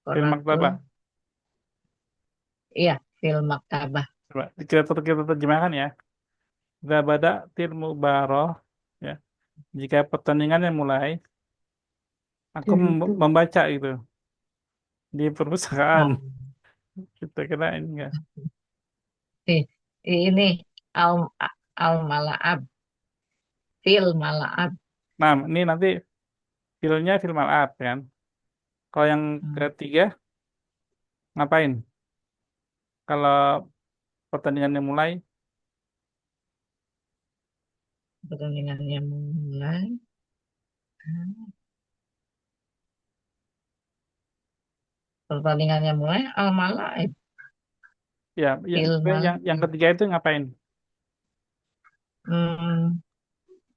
Fil maktabah. Iya, fil maktabah. Coba kita terjemahkan ya. Idza bada til mubaroh ya. Jika pertandingannya mulai, aku membaca gitu di perpustakaan. Kita kira ini enggak. Ini al-mala'ab. Fil mala'ab. Nah, ini nanti filnya fil mal'ab kan. Kalau yang ketiga ngapain? Kalau pertandingannya mulai, Pertandingannya mulai. Pertandingannya mulai al-mala'ib. ya, Fil yang ketiga itu ngapain?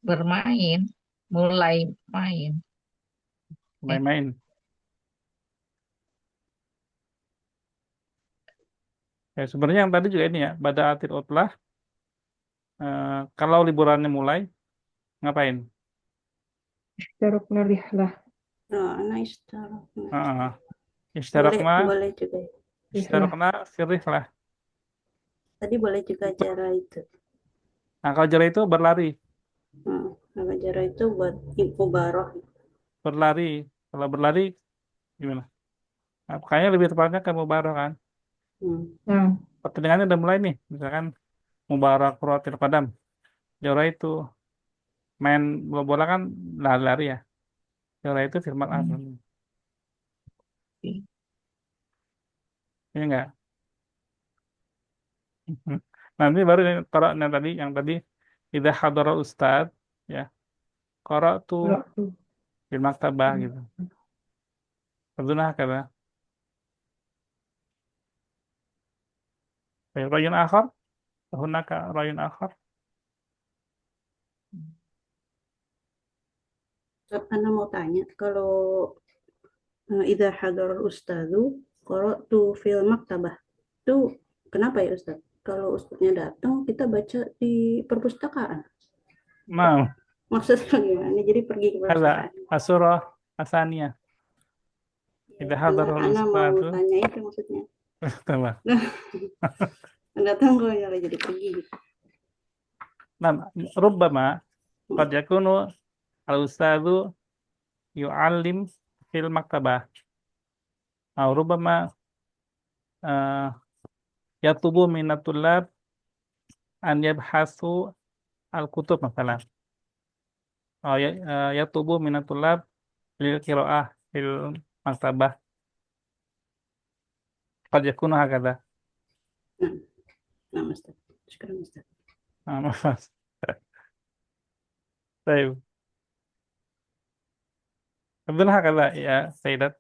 Bermain, mulai main. Main-main. Ya, sebenarnya yang tadi juga ini ya, pada atir utlah. Kalau liburannya mulai, ngapain? Istarokna rihlah. Ana istarahna. Istarokna, Boleh juga. istarokna sirih lah. Tadi boleh juga jara itu. Nah, kalau jara itu berlari. Kalau jara itu buat mubaroh. Berlari. Kalau berlari, gimana? Nah, kayaknya lebih tepatnya ke mubarak kan. Pertandingannya udah mulai nih. Misalkan mubarak Kuratil Qadam. Jara itu main bola kan lari-lari ya. Jara itu firman asal. Iya enggak? Nanti baru kalau yang tadi idza hadara ustad ya. Qara'tu fil maktabah gitu. Tentunya kata. Rayun akhar, hunaka rayun akhar. Ana mau tanya, kalau idza hadarul ustadzu qara'tu fil maktabah. Itu kenapa ya Ustaz? Kalau ustadznya datang, kita baca di perpustakaan. Nah, Maksudnya gimana? Jadi pergi ke هذا perpustakaan. السورة الثانية Ya, إذا حضر Ana mau الأستاذ tanya itu maksudnya. تمام. Datang kok ya jadi pergi. نعم ربما قد يكون الأستاذ يعلم في المكتبة أو ربما يطلب من الطلاب أن يبحثوا الكتب مثلا أو يطلب من الطلاب للقراءة في المكتبة قد يكون هكذا. Nah, Ustaz. Sekarang Ustaz. طيب betul هكذا ya Sayyidat.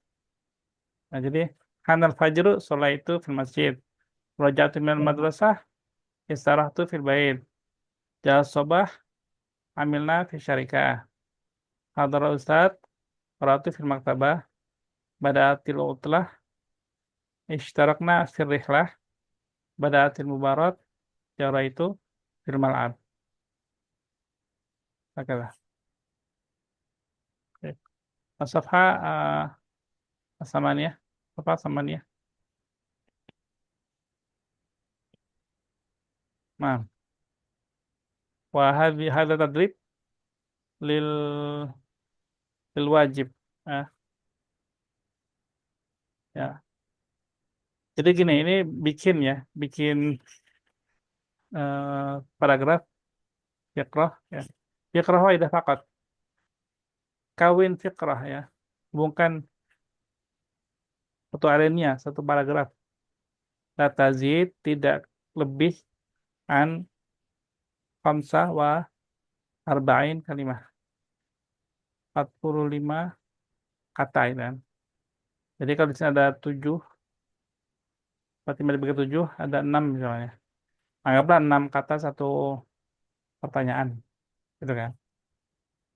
Nah, jadi hanal fajru sholat itu fil masjid, raja'tu minal madrasah istarahtu fil bait, jalan sobah amilna fi syarikah, hadara ustad qara'tu fil maktabah, bada'atil utlah ishtarakna fil rihlah, bada'atil mubarak jara itu fil mal'ab. Hakalah. Oke. As-safha as-samaniyah. Apa samaniyah? Nah, wa hadza tadrib lil wajib. Ya. Jadi gini, ini bikin paragraf fiqrah ya. Fiqrah waidah faqat. Kawin fiqrah ya. Bukan satu alinea, satu paragraf. La tazid tidak lebih an khamsah wa arba'in kalimah. 45 kata itu kan. Jadi kalau di sini ada 7, 45 dibagi 7 ada 6 misalnya. Anggaplah 6 kata satu pertanyaan. Gitu kan.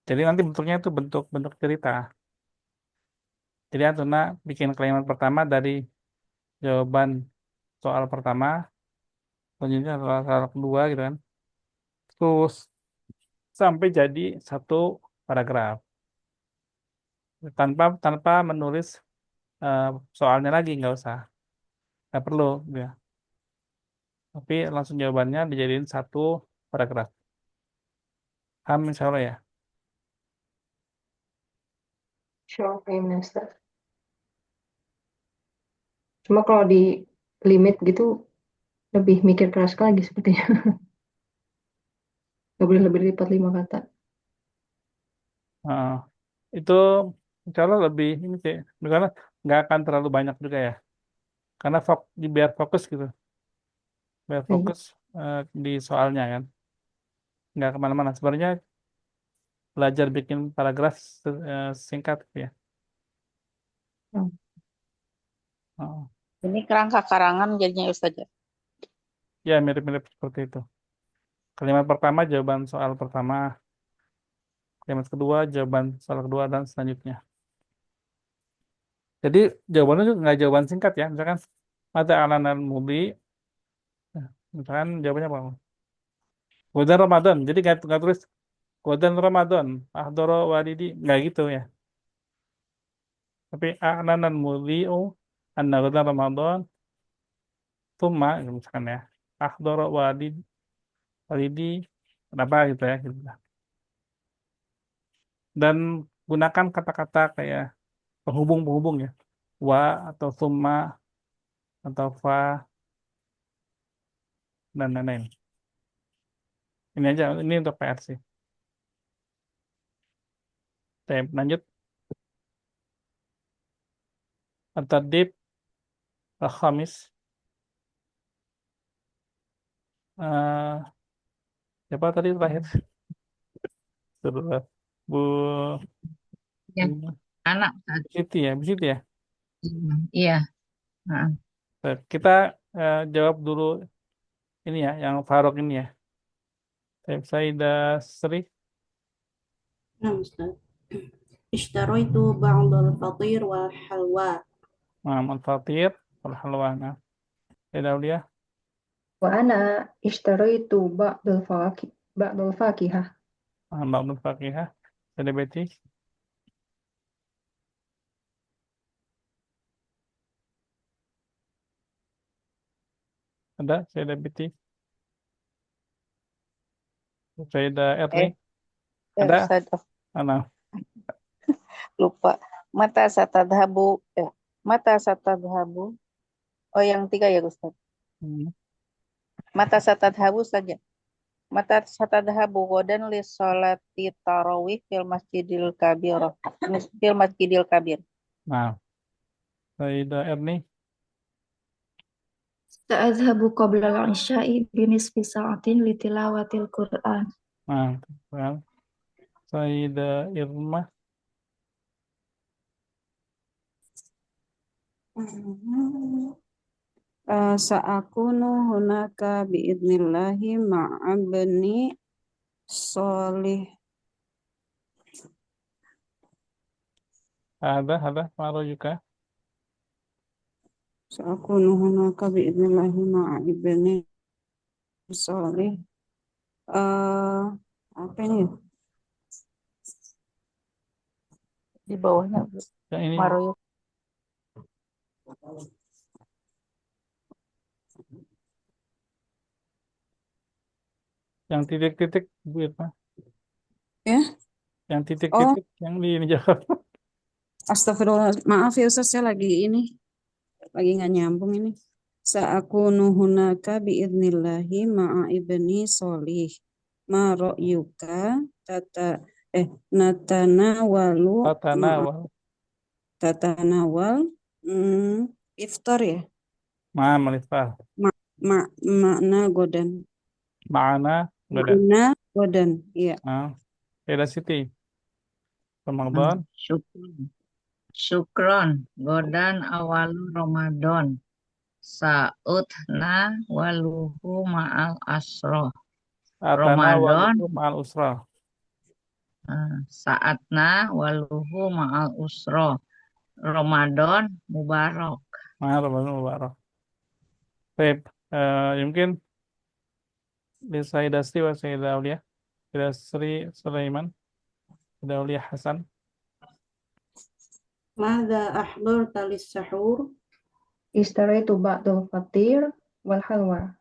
Jadi nanti bentuknya itu bentuk cerita. Jadi Antuna bikin kalimat pertama dari jawaban soal pertama, selanjutnya soal kedua gitu kan. Terus sampai jadi satu paragraf. Tanpa menulis soalnya lagi, nggak perlu gitu ya. Tapi langsung jawabannya dijadiin satu paragraf. Paham insya Allah ya. Sure, ya, Ustaz. Cuma kalau di limit gitu lebih mikir keras lagi sepertinya. Nggak boleh lebih dari 45 kata. Nah, itu insya Allah lebih ini sih, karena nggak akan terlalu banyak juga ya. Karena biar fokus gitu, biar Iya. fokus di soalnya kan, nggak kemana-mana. Sebenarnya belajar bikin paragraf singkat gitu ya. Hmm. Oh. Ini kerangka karangan jadinya Ustaz. Ya mirip-mirip seperti itu. Kalimat pertama jawaban soal pertama, kalimat kedua jawaban soal kedua dan selanjutnya. Jadi jawabannya juga nggak jawaban singkat ya. Misalkan mata alanan mudi, misalkan jawabannya apa? Godan Ramadan. Jadi nggak tulis Godan Ramadan. Ahdoro walidi nggak gitu ya. Tapi alanan mudi'u anna godan Ramadan tuma misalkan ya. Ahdoro walidi kenapa gitu ya. Gitu. Dan gunakan kata-kata kayak penghubung ya. Wa atau summa atau fa dan lain-lain. Ini aja, ini untuk PR sih. Saya lanjut. At-tadib al-khamis. Siapa tadi terakhir? Sudah. Bu Ya, Bu anak tadi. Siti ya, Bu Siti ya. Iya. Nah, Baik, kita jawab dulu ini ya, yang Farok ini ya. Saya Sri. Nah, Ustaz. اشتريت بعض الفطير والحلوى. Al-fatir wal-halwa. Nah, Sayyidah Aulia. وأنا اشتريت بعض الفاكهة. Ba'dul Faqihah. Sayyidah Betty. Ada Sayyidah Betty. Sayyidah Erni. Eh, Ada? Ustaz, Mana? lupa. Mata satadhabu. Oh, yang tiga ya, Ustaz. Hmm. Mata satadhabu saja. Mata satadhabu godan li sholati tarawih fil masjidil kabir. Nah, Sayyidah Erni. سأذهب قبل العشاء بنصف ساعة لتلاوة القرآن. Nah, kan. Sayyidah Irma. Sa'akunu hunaka biidnillahi ma'abni solih. Ada, Maro juga. Sa'akunu hunaka biidnillahi ma'abni solih. Apa ini? Di bawahnya Yang ini. Maroyo. Yang titik-titik, Bu Irma. Ya? Yang titik-titik, yang di ini jawab. Astagfirullah. Maaf ya Ustaz, saya lagi nggak nyambung ini. Sa'akunu hunaka biidnillahi ma'a ibni solih. Ma ra'yuka natanawalu ma'a tatanawal iftar ya. Malifah. Makna godan. Ma'ana. Udah. Makna godan. Iya. Nah, Sayyidah Siti. Ramadan. Syukron. Godan awalu Ramadan. Sa'utna waluhu ma'al asro. Atana Ramadan. walukum ma'al usra. Saatna waluhu ma'al usro. Ramadan mubarak. Ramadan mubarak. Baik, mungkin Sayyidah Sri wa Sayyidah Aulia. Sayyidah Sri Sulaiman. Sayyidah Aulia Hasan. ماذا أحضرت للسحور؟ اشتريت بعض الفطير والحلوى.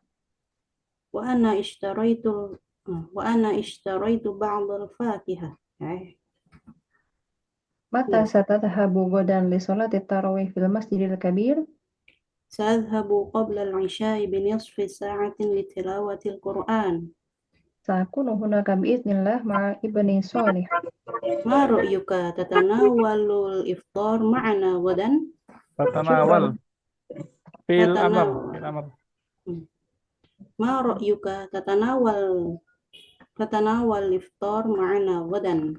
وأنا اشتريت بعض الفاكهة. متى ستذهب غدا لصلاة التراويح في المسجد الكبير؟ سأذهب قبل العشاء بنصف ساعة لتلاوة القرآن. سأكون هناك بإذن الله مع ابني صالح. ما رأيك تتناول الإفطار معنا غدا؟ Tatanawal. Fil amr. تتناول. Fil amr. ما رأيك تتناول الإفطار معنا غدا؟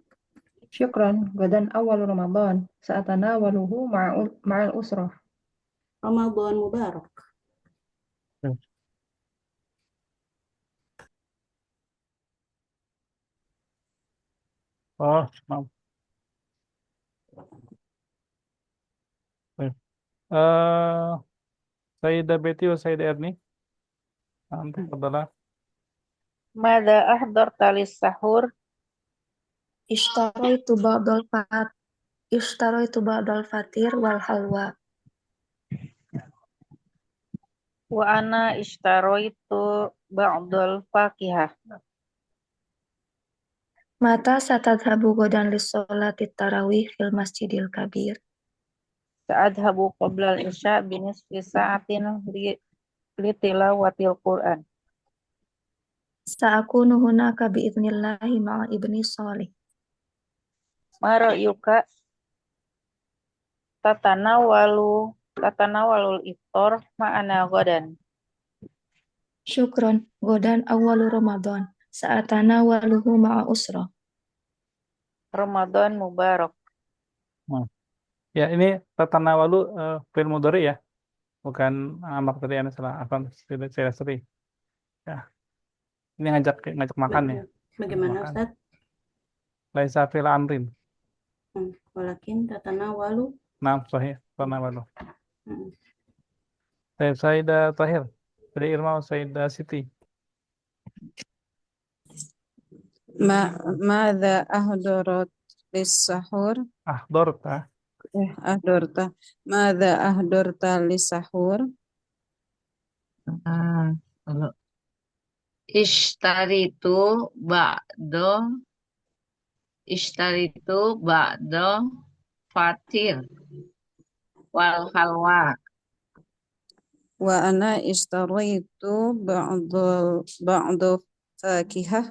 شكرا. غدا أول رمضان سأتناوله مع الأسرة. رمضان مبارك. Oh, maaf. Baik. Sayyidah Betty wa Sayyidah Erni. Nanti adalah Mada ahdarta lis-sahur. اشتريت بعض الفطير والحلوى. Wa ana ishtaraitu ba'dal fakihah. متى ستذهب غدا لصلاة التراويح في المسجد الكبير؟ Sa'adhabu qabla al-isya binisfi sa'atin li tilawatil Qur'an. سأكون هناك بإذن الله مع ابني صالح. Ma ra'yuka tatanawalul iftar ma'ana ghadan. شكرا. غدا أول رمضان سأتناوله مع أسرة. Ramadan mubarak. ya ini tatanawalu fi'il mudhari ya. Bukan amak tadi yang salah. Apa Sayyidah Sri. Ya. Ini ngajak makan ya. Bagaimana Makan. Ustaz? Laisa fil amrin. Walakin tatanawalu. Nah, sahih. Tanawalu. Hmm. Sayyidah Tahir. Dari Irma Sayyidah Siti. ماذا أحضرت للسحور Ahdorta. أحضرت ماذا أحضرت للسحور Ah, kalau ishtaritu ba'do ishtaritu ba'do fatir wal halwa. وأنا اشتريت بعض فاكهة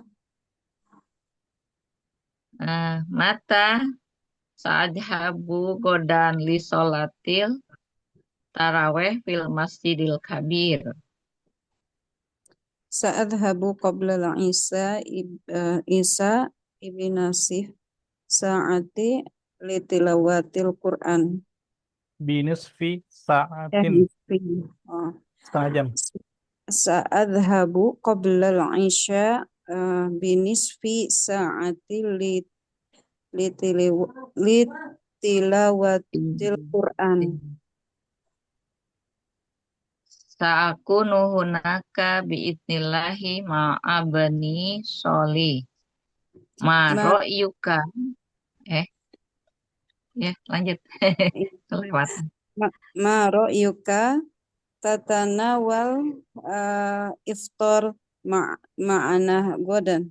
Mata sa'adhabu godan li sholatil taraweh fil masjidil kabir. سأذهب قبل العشاء عيسى ابن ساعة لتلاوة القرآن Binisfi sa'atin. آه. Setengah jam. سأذهب قبل العشاء بنصف ساعة لتلاوة القرآن Sa'akunu hunaka biidnillahi ma'abani soli. Ma ما ro'yuka. Ya, lanjut. Kelewatan. ما رأيك تتناول إفطار معنا غدا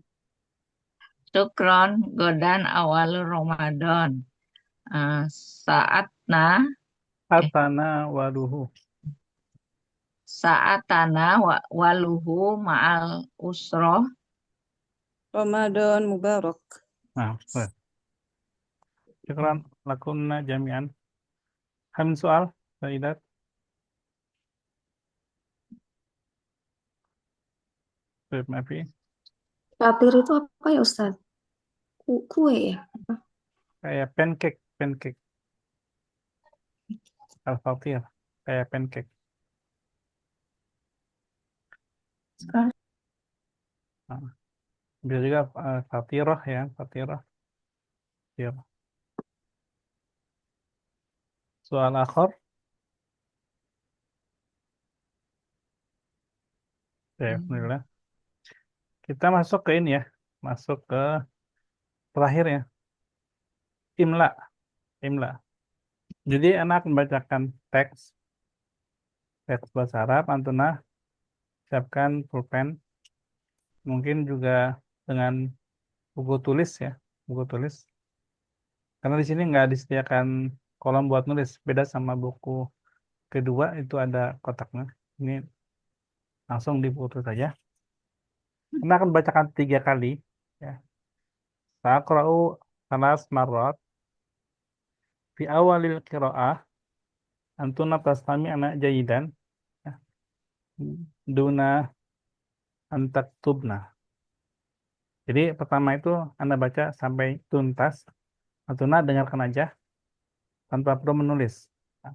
Syukron godan awal Ramadan. Saatna Atanawaluhu. saatana waluhu ma'al usroh. رمضان مبارك Nah, baik. Syukran lakunna jami'an. Hamil soal, Sayyidat. Baik, Mafi. Fatir itu apa ya Ustaz? Kue ya? Kayak pancake. Al-Fatir. Kayak pancake. Sekarang Nah, bisa juga fatirah ya, fatirah. Ya. Soal akhir. Ya, alhamdulillah. Kita masuk ke ini ya. Masuk ke terakhir ya. Imla. Imla. Jadi anak membacakan teks bahasa Arab, Antuna siapkan pulpen, mungkin juga dengan buku tulis ya, buku tulis. Karena di sini nggak disediakan kolom buat nulis, beda sama buku kedua itu ada kotaknya. Ini langsung di buku tulis saja. Kita akan bacakan 3 kali. Ya. Sa'aqra'u salas marrat fi awalil qira'ah antuna tastami anak jayidan. Ya. Duna antaktubna. Jadi pertama itu Anda baca sampai tuntas. Antuna dengarkan aja tanpa perlu menulis. Nah,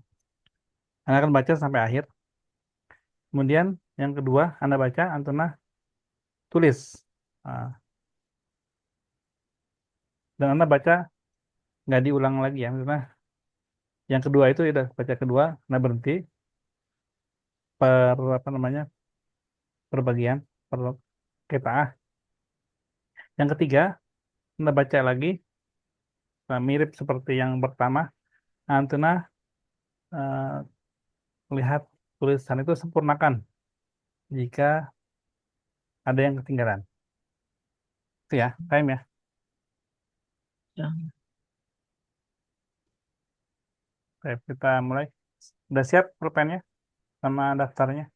Anda akan baca sampai akhir. Kemudian yang kedua Anda baca, Antuna tulis. Nah, dan Anda baca nggak diulang lagi ya. Maksudnya yang kedua itu udah baca kedua, Anda berhenti per apa namanya per bagian per qitaah. Yang ketiga Anda baca lagi mirip seperti yang pertama. Antuna lihat tulisan itu sempurnakan jika ada yang ketinggalan. Itu ya, time ya. Baik, kita mulai. Udah siap pulpennya sama daftarnya?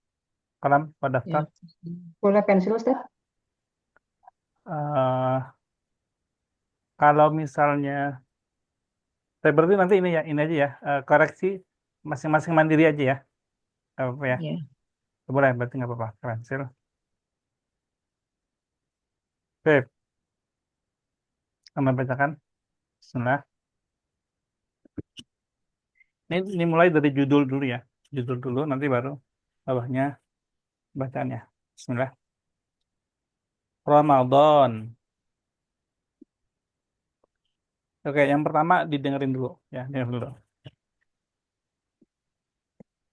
Kalam, Pak daftar. Ya. Boleh pensil Ustaz? Eh, kalau misalnya, berarti nanti ini ya, ini aja ya, koreksi masing-masing mandiri aja ya. Nggak apa-apa ya. Ya. Boleh, berarti nggak apa-apa. Pensil. Baik, Anda bacakan. Bismillah. Ini mulai dari judul dulu ya. Judul dulu, nanti baru bawahnya bacaannya. Bismillah. Ramadan. Oke, yang pertama didengerin dulu ya, dengerin dulu.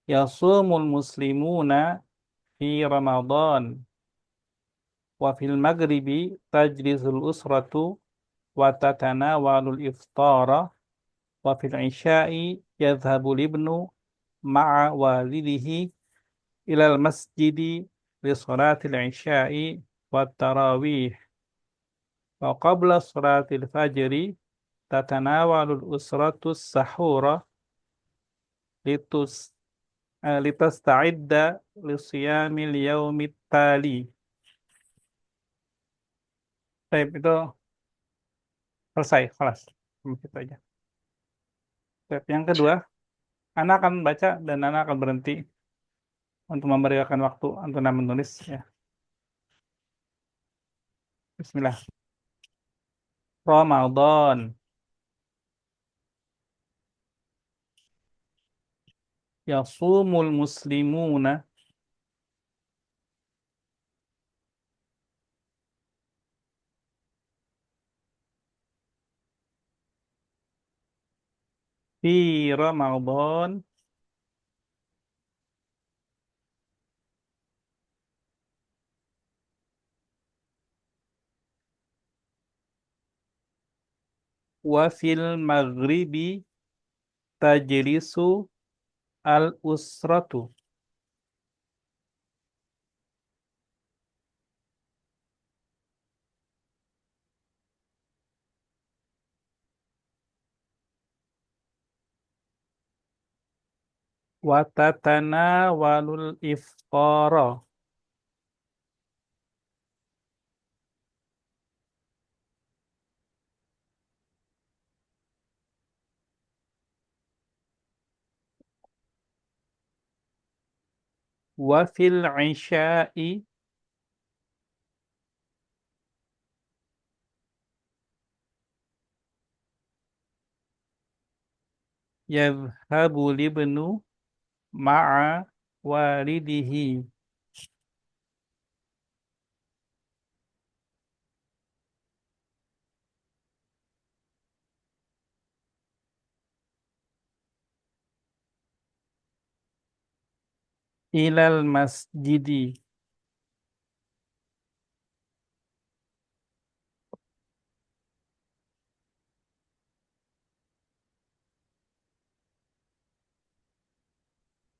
Yasumul muslimuna fi Ramadan wa fil maghribi tajlisul usratu wa tatanawalul iftara wa fil isya'i yadhhabul ibnu ma'a walidihi ilal masjidi li salatil isya'i wa tarawih wa qabla salatil fajri tatanawalul usratu sahura litus litasta'idda li siyamil yaumit tali. Baik, itu selesai, kelas. Gitu aja. Step yang kedua, Anak akan baca dan Anak akan berhenti untuk memberikan waktu untuk menulis ya. Bismillah. Ramadan. Yasumul muslimuna fi Ramadan wa fil maghribi tajlisu al usratu wa tatanawalul iftara. Wa fil isya'i yadhhabul ibnu ma'a walidihi. Ilal masjidi.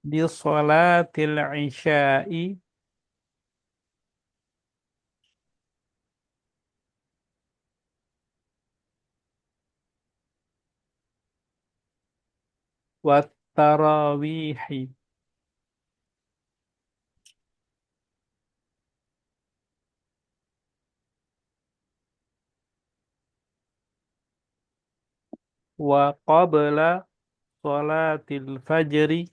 Di sholatil isya'i wat tarawihi. Wa qabla sholatil fajri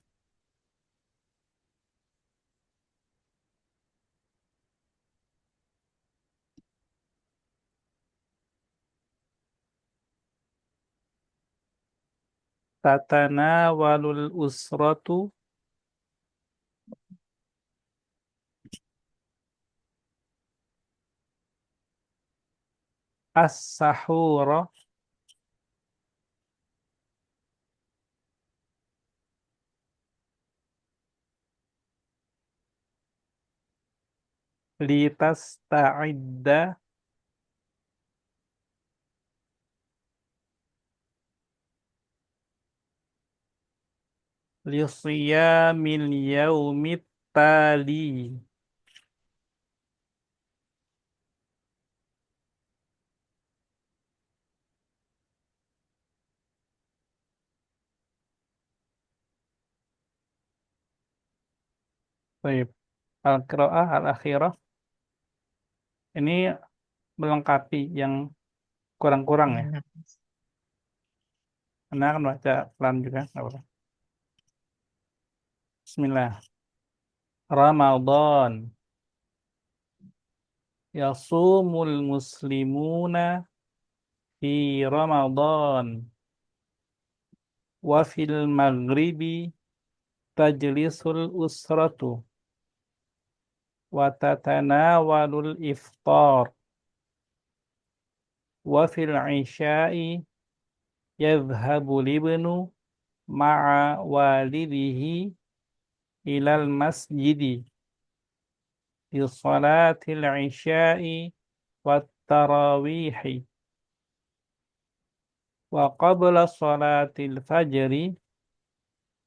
tatanawalul usratu as-sahura litasta'idda lisiyamil yaumit tali. Baik. Al-qiraah al-akhirah ini melengkapi yang kurang-kurang ya. Anda akan baca pelan juga, nggak apa-apa. Bismillah. Ramadan. Yasumul muslimuna fi Ramadan. Wa fil maghribi tajlisul usratu. Wa tatanawalul iftar. Wa fil isya'i yadhhabul ibnu ma'a walidihi ilal masjidi li salatil isya'i wat tarawihi wa qabla salatil fajri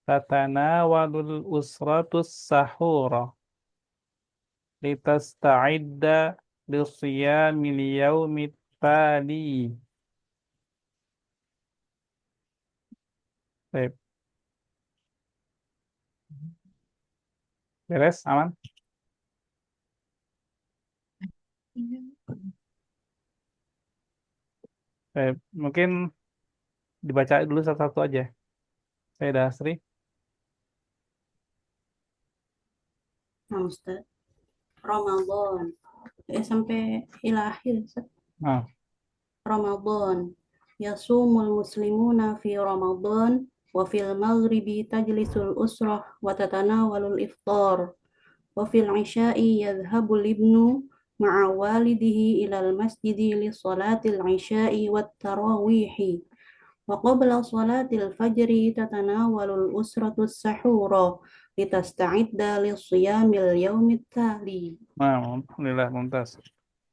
tatanawalul usratus sahura litasta'idda lisiyamil yaumit tali. Baik. Beres, aman? Baik. Mungkin dibaca dulu satu-satu aja. Saya Dasri. Nah, Ustaz. Ramadan. Sampai ila akhir, Ustaz. Nah, Ramadan. Yasumul muslimuna fi Ramadan wa fil maghribi tajlisul usrah wa tatanawalul iftar wa fil isya'i yadhhabul ibnu ma'a walidihi ilal masjidi li salatil isya'i wat tarawihi wa qabla salatil fajri tatanawalul usratus sahura litasta'idda li siyamil yaumit tali. alhamdulillah, mumtaz.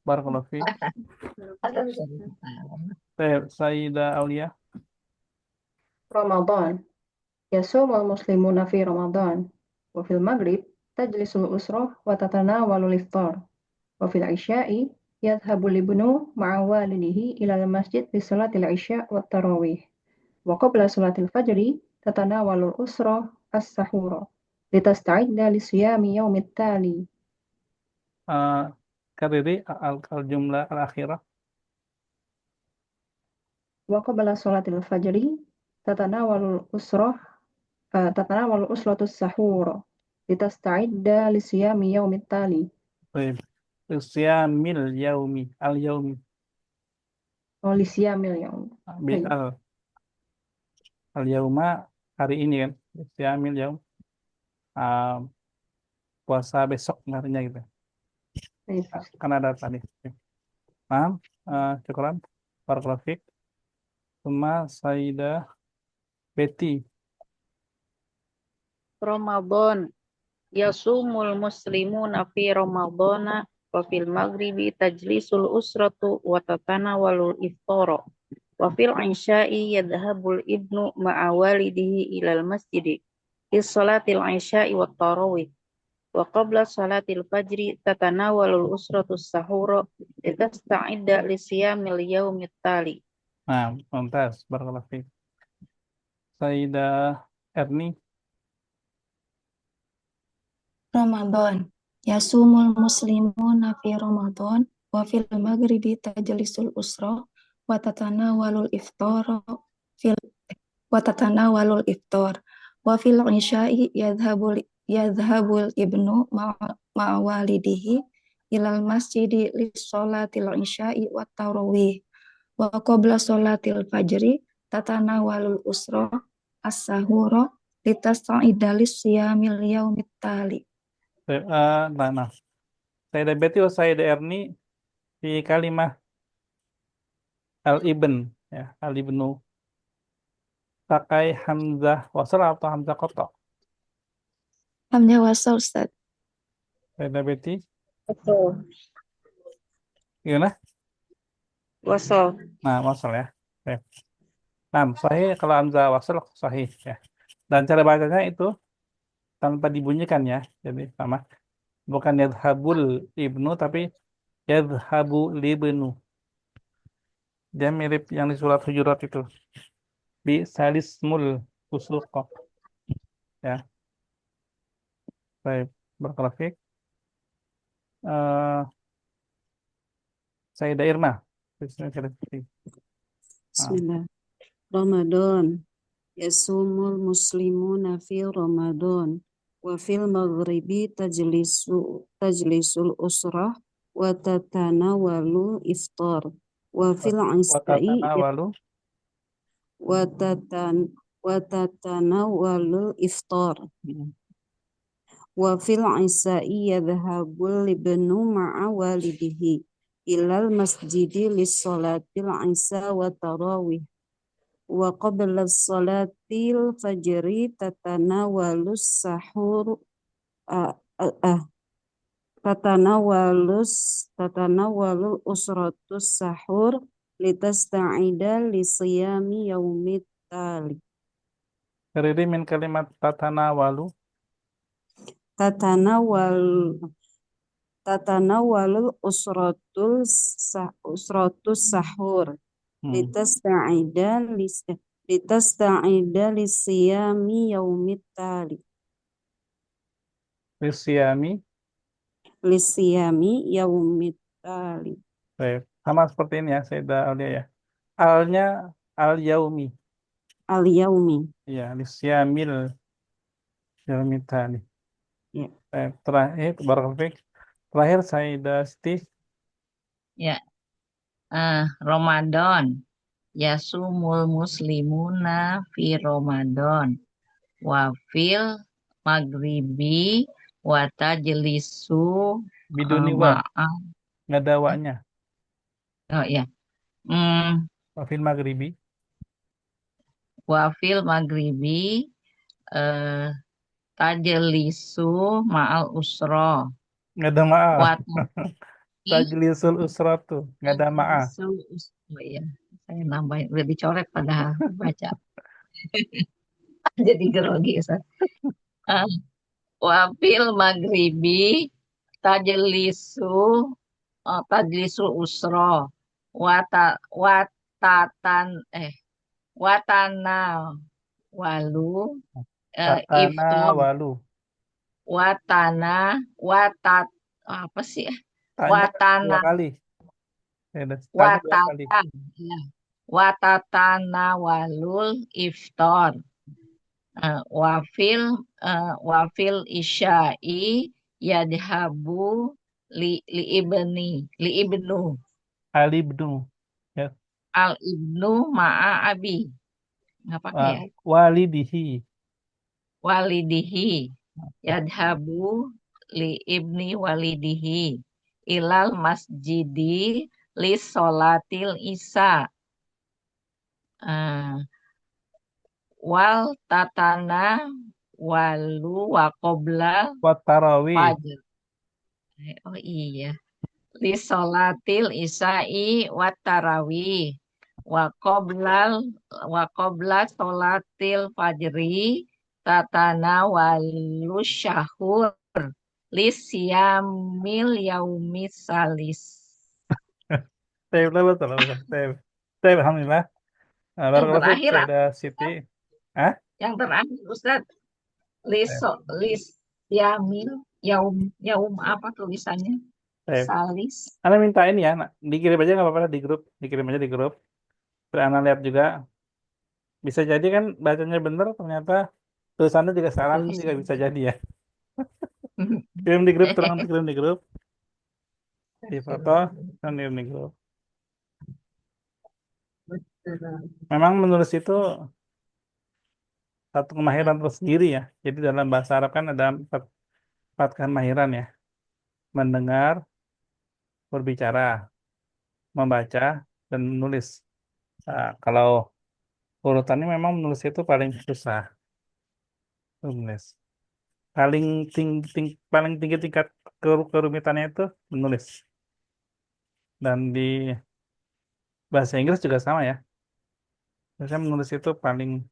Barakallahu fiik. Sayyidah Aulia. Ramadan. Yasumul muslimuna fi Ramadan. Wa fil maghrib tajlisul usrah wa tatanawalul iftar. Wa fil isya'i yadhhabul ibnu ma'a walidihi ilal masjid li salatil isya' wa tarawih. Wa qabla salatil fajri tatanawalul usrah as-sahura litasta'idda li siyami yaumit tali. Kariri al-jumlah al-akhirah. Wa qabla salatil fajri tatanawalul usratus sahura litasta'idda li siyami yaumit tali. Baik. Siyamil yaumi, al-yaumi. Oh, li siyamil yaum. Baik. Al-yauma hari ini kan. Siyamil yaum. Puasa besok artinya gitu. Baik. Kan ada tadi. Paham? Syukran. Barakallahu fiik. Suma Sayyidah Betty. Ramadan. Yasumul muslimuna fi Ramadana wa fil maghribi tajlisul usratu wa tatanawalul iftara wa fil isya'i yadhhabul ibnu ma'a walidihi ilal masjidi lis salatil isya'i wat tarawih wa qabla salatil fajri tatanawalul usratus sahura litasta'idda li siyamil yaumit tali. Nah, mumtaz. Barakallahu fiik. Sayyidah Erni. Ramadan. Yasumul muslimuna fi Ramadan wa fil maghribi tajlisul usra wa tatanawalul iftar wa fil isya'i yadhhabul ibnu ma'a walidihi ilal masjidi lis salatil isya'i wat tarawih wa qabla salatil fajri tatanawalul usra as-sahura litasta'idda lis siyamil yaumit tali. Nah. Sayyidah Betty atau Sayyidah Erni di kalimah al-ibn, ya, al-ibnu pakai hamzah wasal atau hamzah qata? Hamzah wasal, Ustaz. Sayyidah Betty, Wasol. gimana? Wasol. Nah, wasal ya. Oke. Nah, sahih kalau hamzah wasal sahih ya. Dan cara bacanya itu tanpa dibunyikan ya. Jadi sama. Bukan yadhabul ibnu tapi yadhabu libnu. Dia mirip yang di surat Hujurat itu. Bi salismul fusuq. Ya. Baik, barakallahu fiik. Sayyidah Irma. Bismillah. Ramadan. Yasumul muslimuna fi Ramadan wa fil maghribi tajlisul usrah wa tatanawalu iftar wa fil isya'i wa tatanawalu iftar wa fil isya'i yadhhabul ibnu ma'a walidihi ilal masjidi lis salatil isya wa tarawih wa qabla salatil fajri tatanawalus sahur ah, ah, ah, tatanawalul usratus sahur litasta'ida lisiyami yaumit tali. Kariri min kalimat tatanawalu. Tatanawalul usratus sahur litasta'ida lisiyami yaumit tali. Lisyami. Lisiyami yaumit tali. Baik. Sama seperti ini ya, Sayyidah Aulia ya. Alnya al-yaumi. Al yaumi. Ya, lisyamil yaumitani. Ya. Baik. Terakhir, Barakallahu fiik. Terakhir Sayyidah Siti. Ya, Ramadan. Yasumul muslimuna fi Ramadan. Wa fil maghribi wa tajlisu Biduni wa. ma'a. Nggak ada wa-nya. Oh ya. Hmm, Wafil maghribi. wa fil maghribi tajlisu ma'al usra. Nggak ada ma'a. Wa Tajlisul usratu. Nggak ada ma'a. Oh iya, saya nambahin udah dicoret padahal baca. Jadi grogi Ustaz. Ah, wa fil maghribi tajlisu tajlisu usra watatan watana walu Tatana iftar walu. watana watat apa sih Tanya watana dua kali. Ya, tanya dua kali. watatan ya. Watatana walul iftar wafil isya'i yadhabu li ibnu Ali ibnu. Ya. al ibnu ma'a abi nggak pakai ya Walidihi. walidihi yadhabu li ibni walidihi ilal masjidi li solatil isya wal tatana walu waqobla Watarawi. fajr. Oh iya. Li sholatil isya'i wat tarawih wa qabla sholatil fajri tatana walu syahur li siyamil yaumis salis. Taib lah betul. Taib. Taib, alhamdulillah. Yang Barakallahu fiik, terakhir Sayyidah Siti. Hah? yang terakhir Ustaz lis yamil yaum apa tulisannya? Taib. Salis. Anda minta ini ya, dikirim aja nggak apa-apa di grup, dikirim aja di grup. Terus Anda lihat juga, bisa jadi kan bacanya bener, ternyata tulisannya juga salah kan juga bisa jadi ya. Kirim di grup, tolong kirim di grup, di foto, dan kirim di grup. Memang menulis itu satu kemahiran tersendiri ya. Jadi dalam bahasa Arab kan ada empat kemahiran ya. Mendengar, berbicara, membaca, dan menulis. Nah, kalau urutannya memang menulis itu paling susah. Menulis. Paling tinggi tingkat kerumitannya itu menulis. Dan di bahasa Inggris juga sama ya. Biasanya menulis itu paling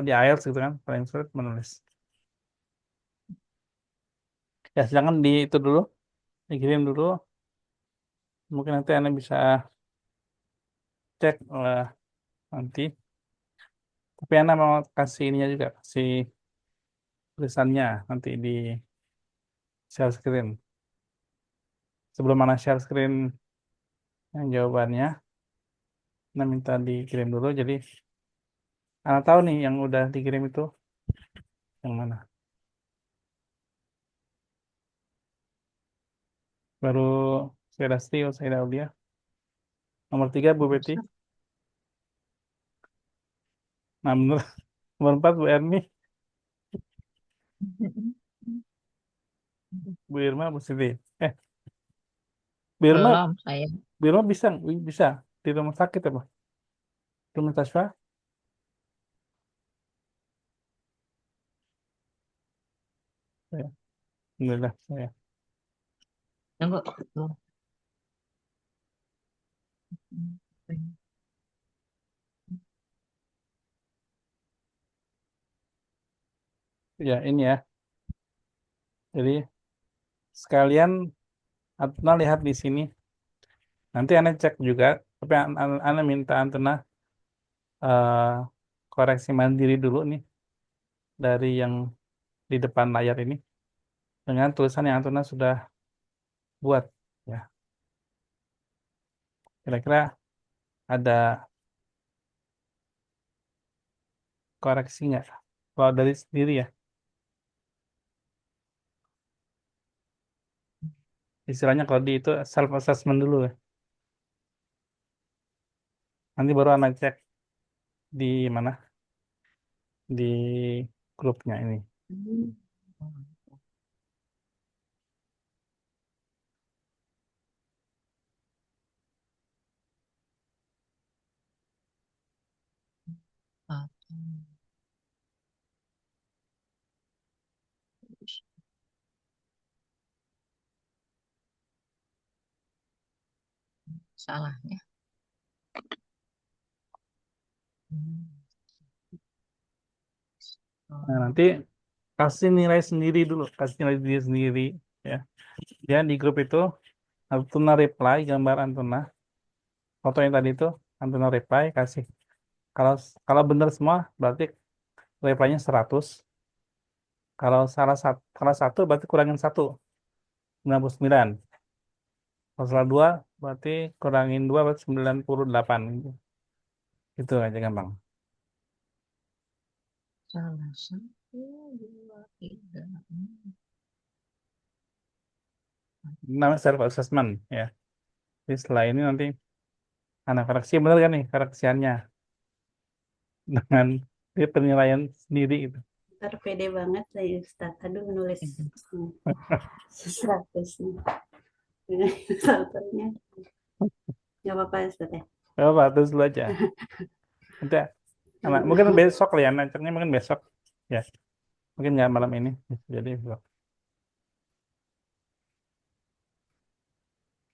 di IELTS gitu kan, paling sulit menulis. Ya silakan di itu dulu, dikirim dulu. Mungkin nanti Anda bisa cek nanti. Tapi Anda mau kasih ininya juga, kasih tulisannya nanti di share screen. Sebelum Anda share screen yang jawabannya, Anda minta dikirim dulu. Jadi Anda tahu nih yang udah dikirim itu yang mana. Baru saya Stio, saya Aulia. Nomor 3 Bu Betty. Nah, nomor 4 Bu Erni. Bu Irma, Bu Siti. Bu Irma, Belum saya. Bu Irma bisa di rumah sakit apa? Itu Natasha? Ya, alhamdulillah saya. Tunggu. Tuh. Ya, ini ya. Jadi sekalian Antuna lihat di sini. Nanti Anda cek juga, tapi Anda minta Antuna koreksi mandiri dulu nih dari yang di depan layar ini dengan tulisan yang Antuna sudah buat ya. Kira-kira ada koreksi nggak? Kalau dari sendiri ya, istilahnya kalau di itu self assessment dulu ya. Nanti baru Anda cek di mana? Di grupnya ini. Ah, salah ya. Nah, nanti kasih nilai sendiri dulu, kasih nilai diri sendiri ya. Dan di grup itu Antuna reply gambar Antuna, foto yang tadi itu Antuna reply kasih. Kalau kalau benar semua berarti reply-nya 100. Kalau satu berarti kurangin 1, 99. Kalau salah 2 berarti kurangin 2 berarti 98. Itu aja gampang. Salah 1, 2, 3. Namanya self assessment ya. Jadi setelah ini nanti anak koreksi benar kan nih koreksiannya dengan dia penilaian sendiri itu. Ntar pede banget saya Ustaz. Aduh nulis 100 nih. Salternya. Gak apa-apa Ustaz ya. Apa terus dulu aja. Nanti mungkin besok lah ya, nantinya mungkin besok ya. Mungkin nggak malam ini. Jadi besok.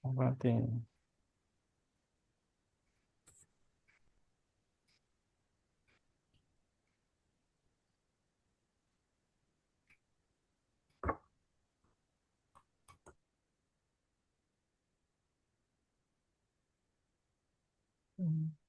Berarti Hmm.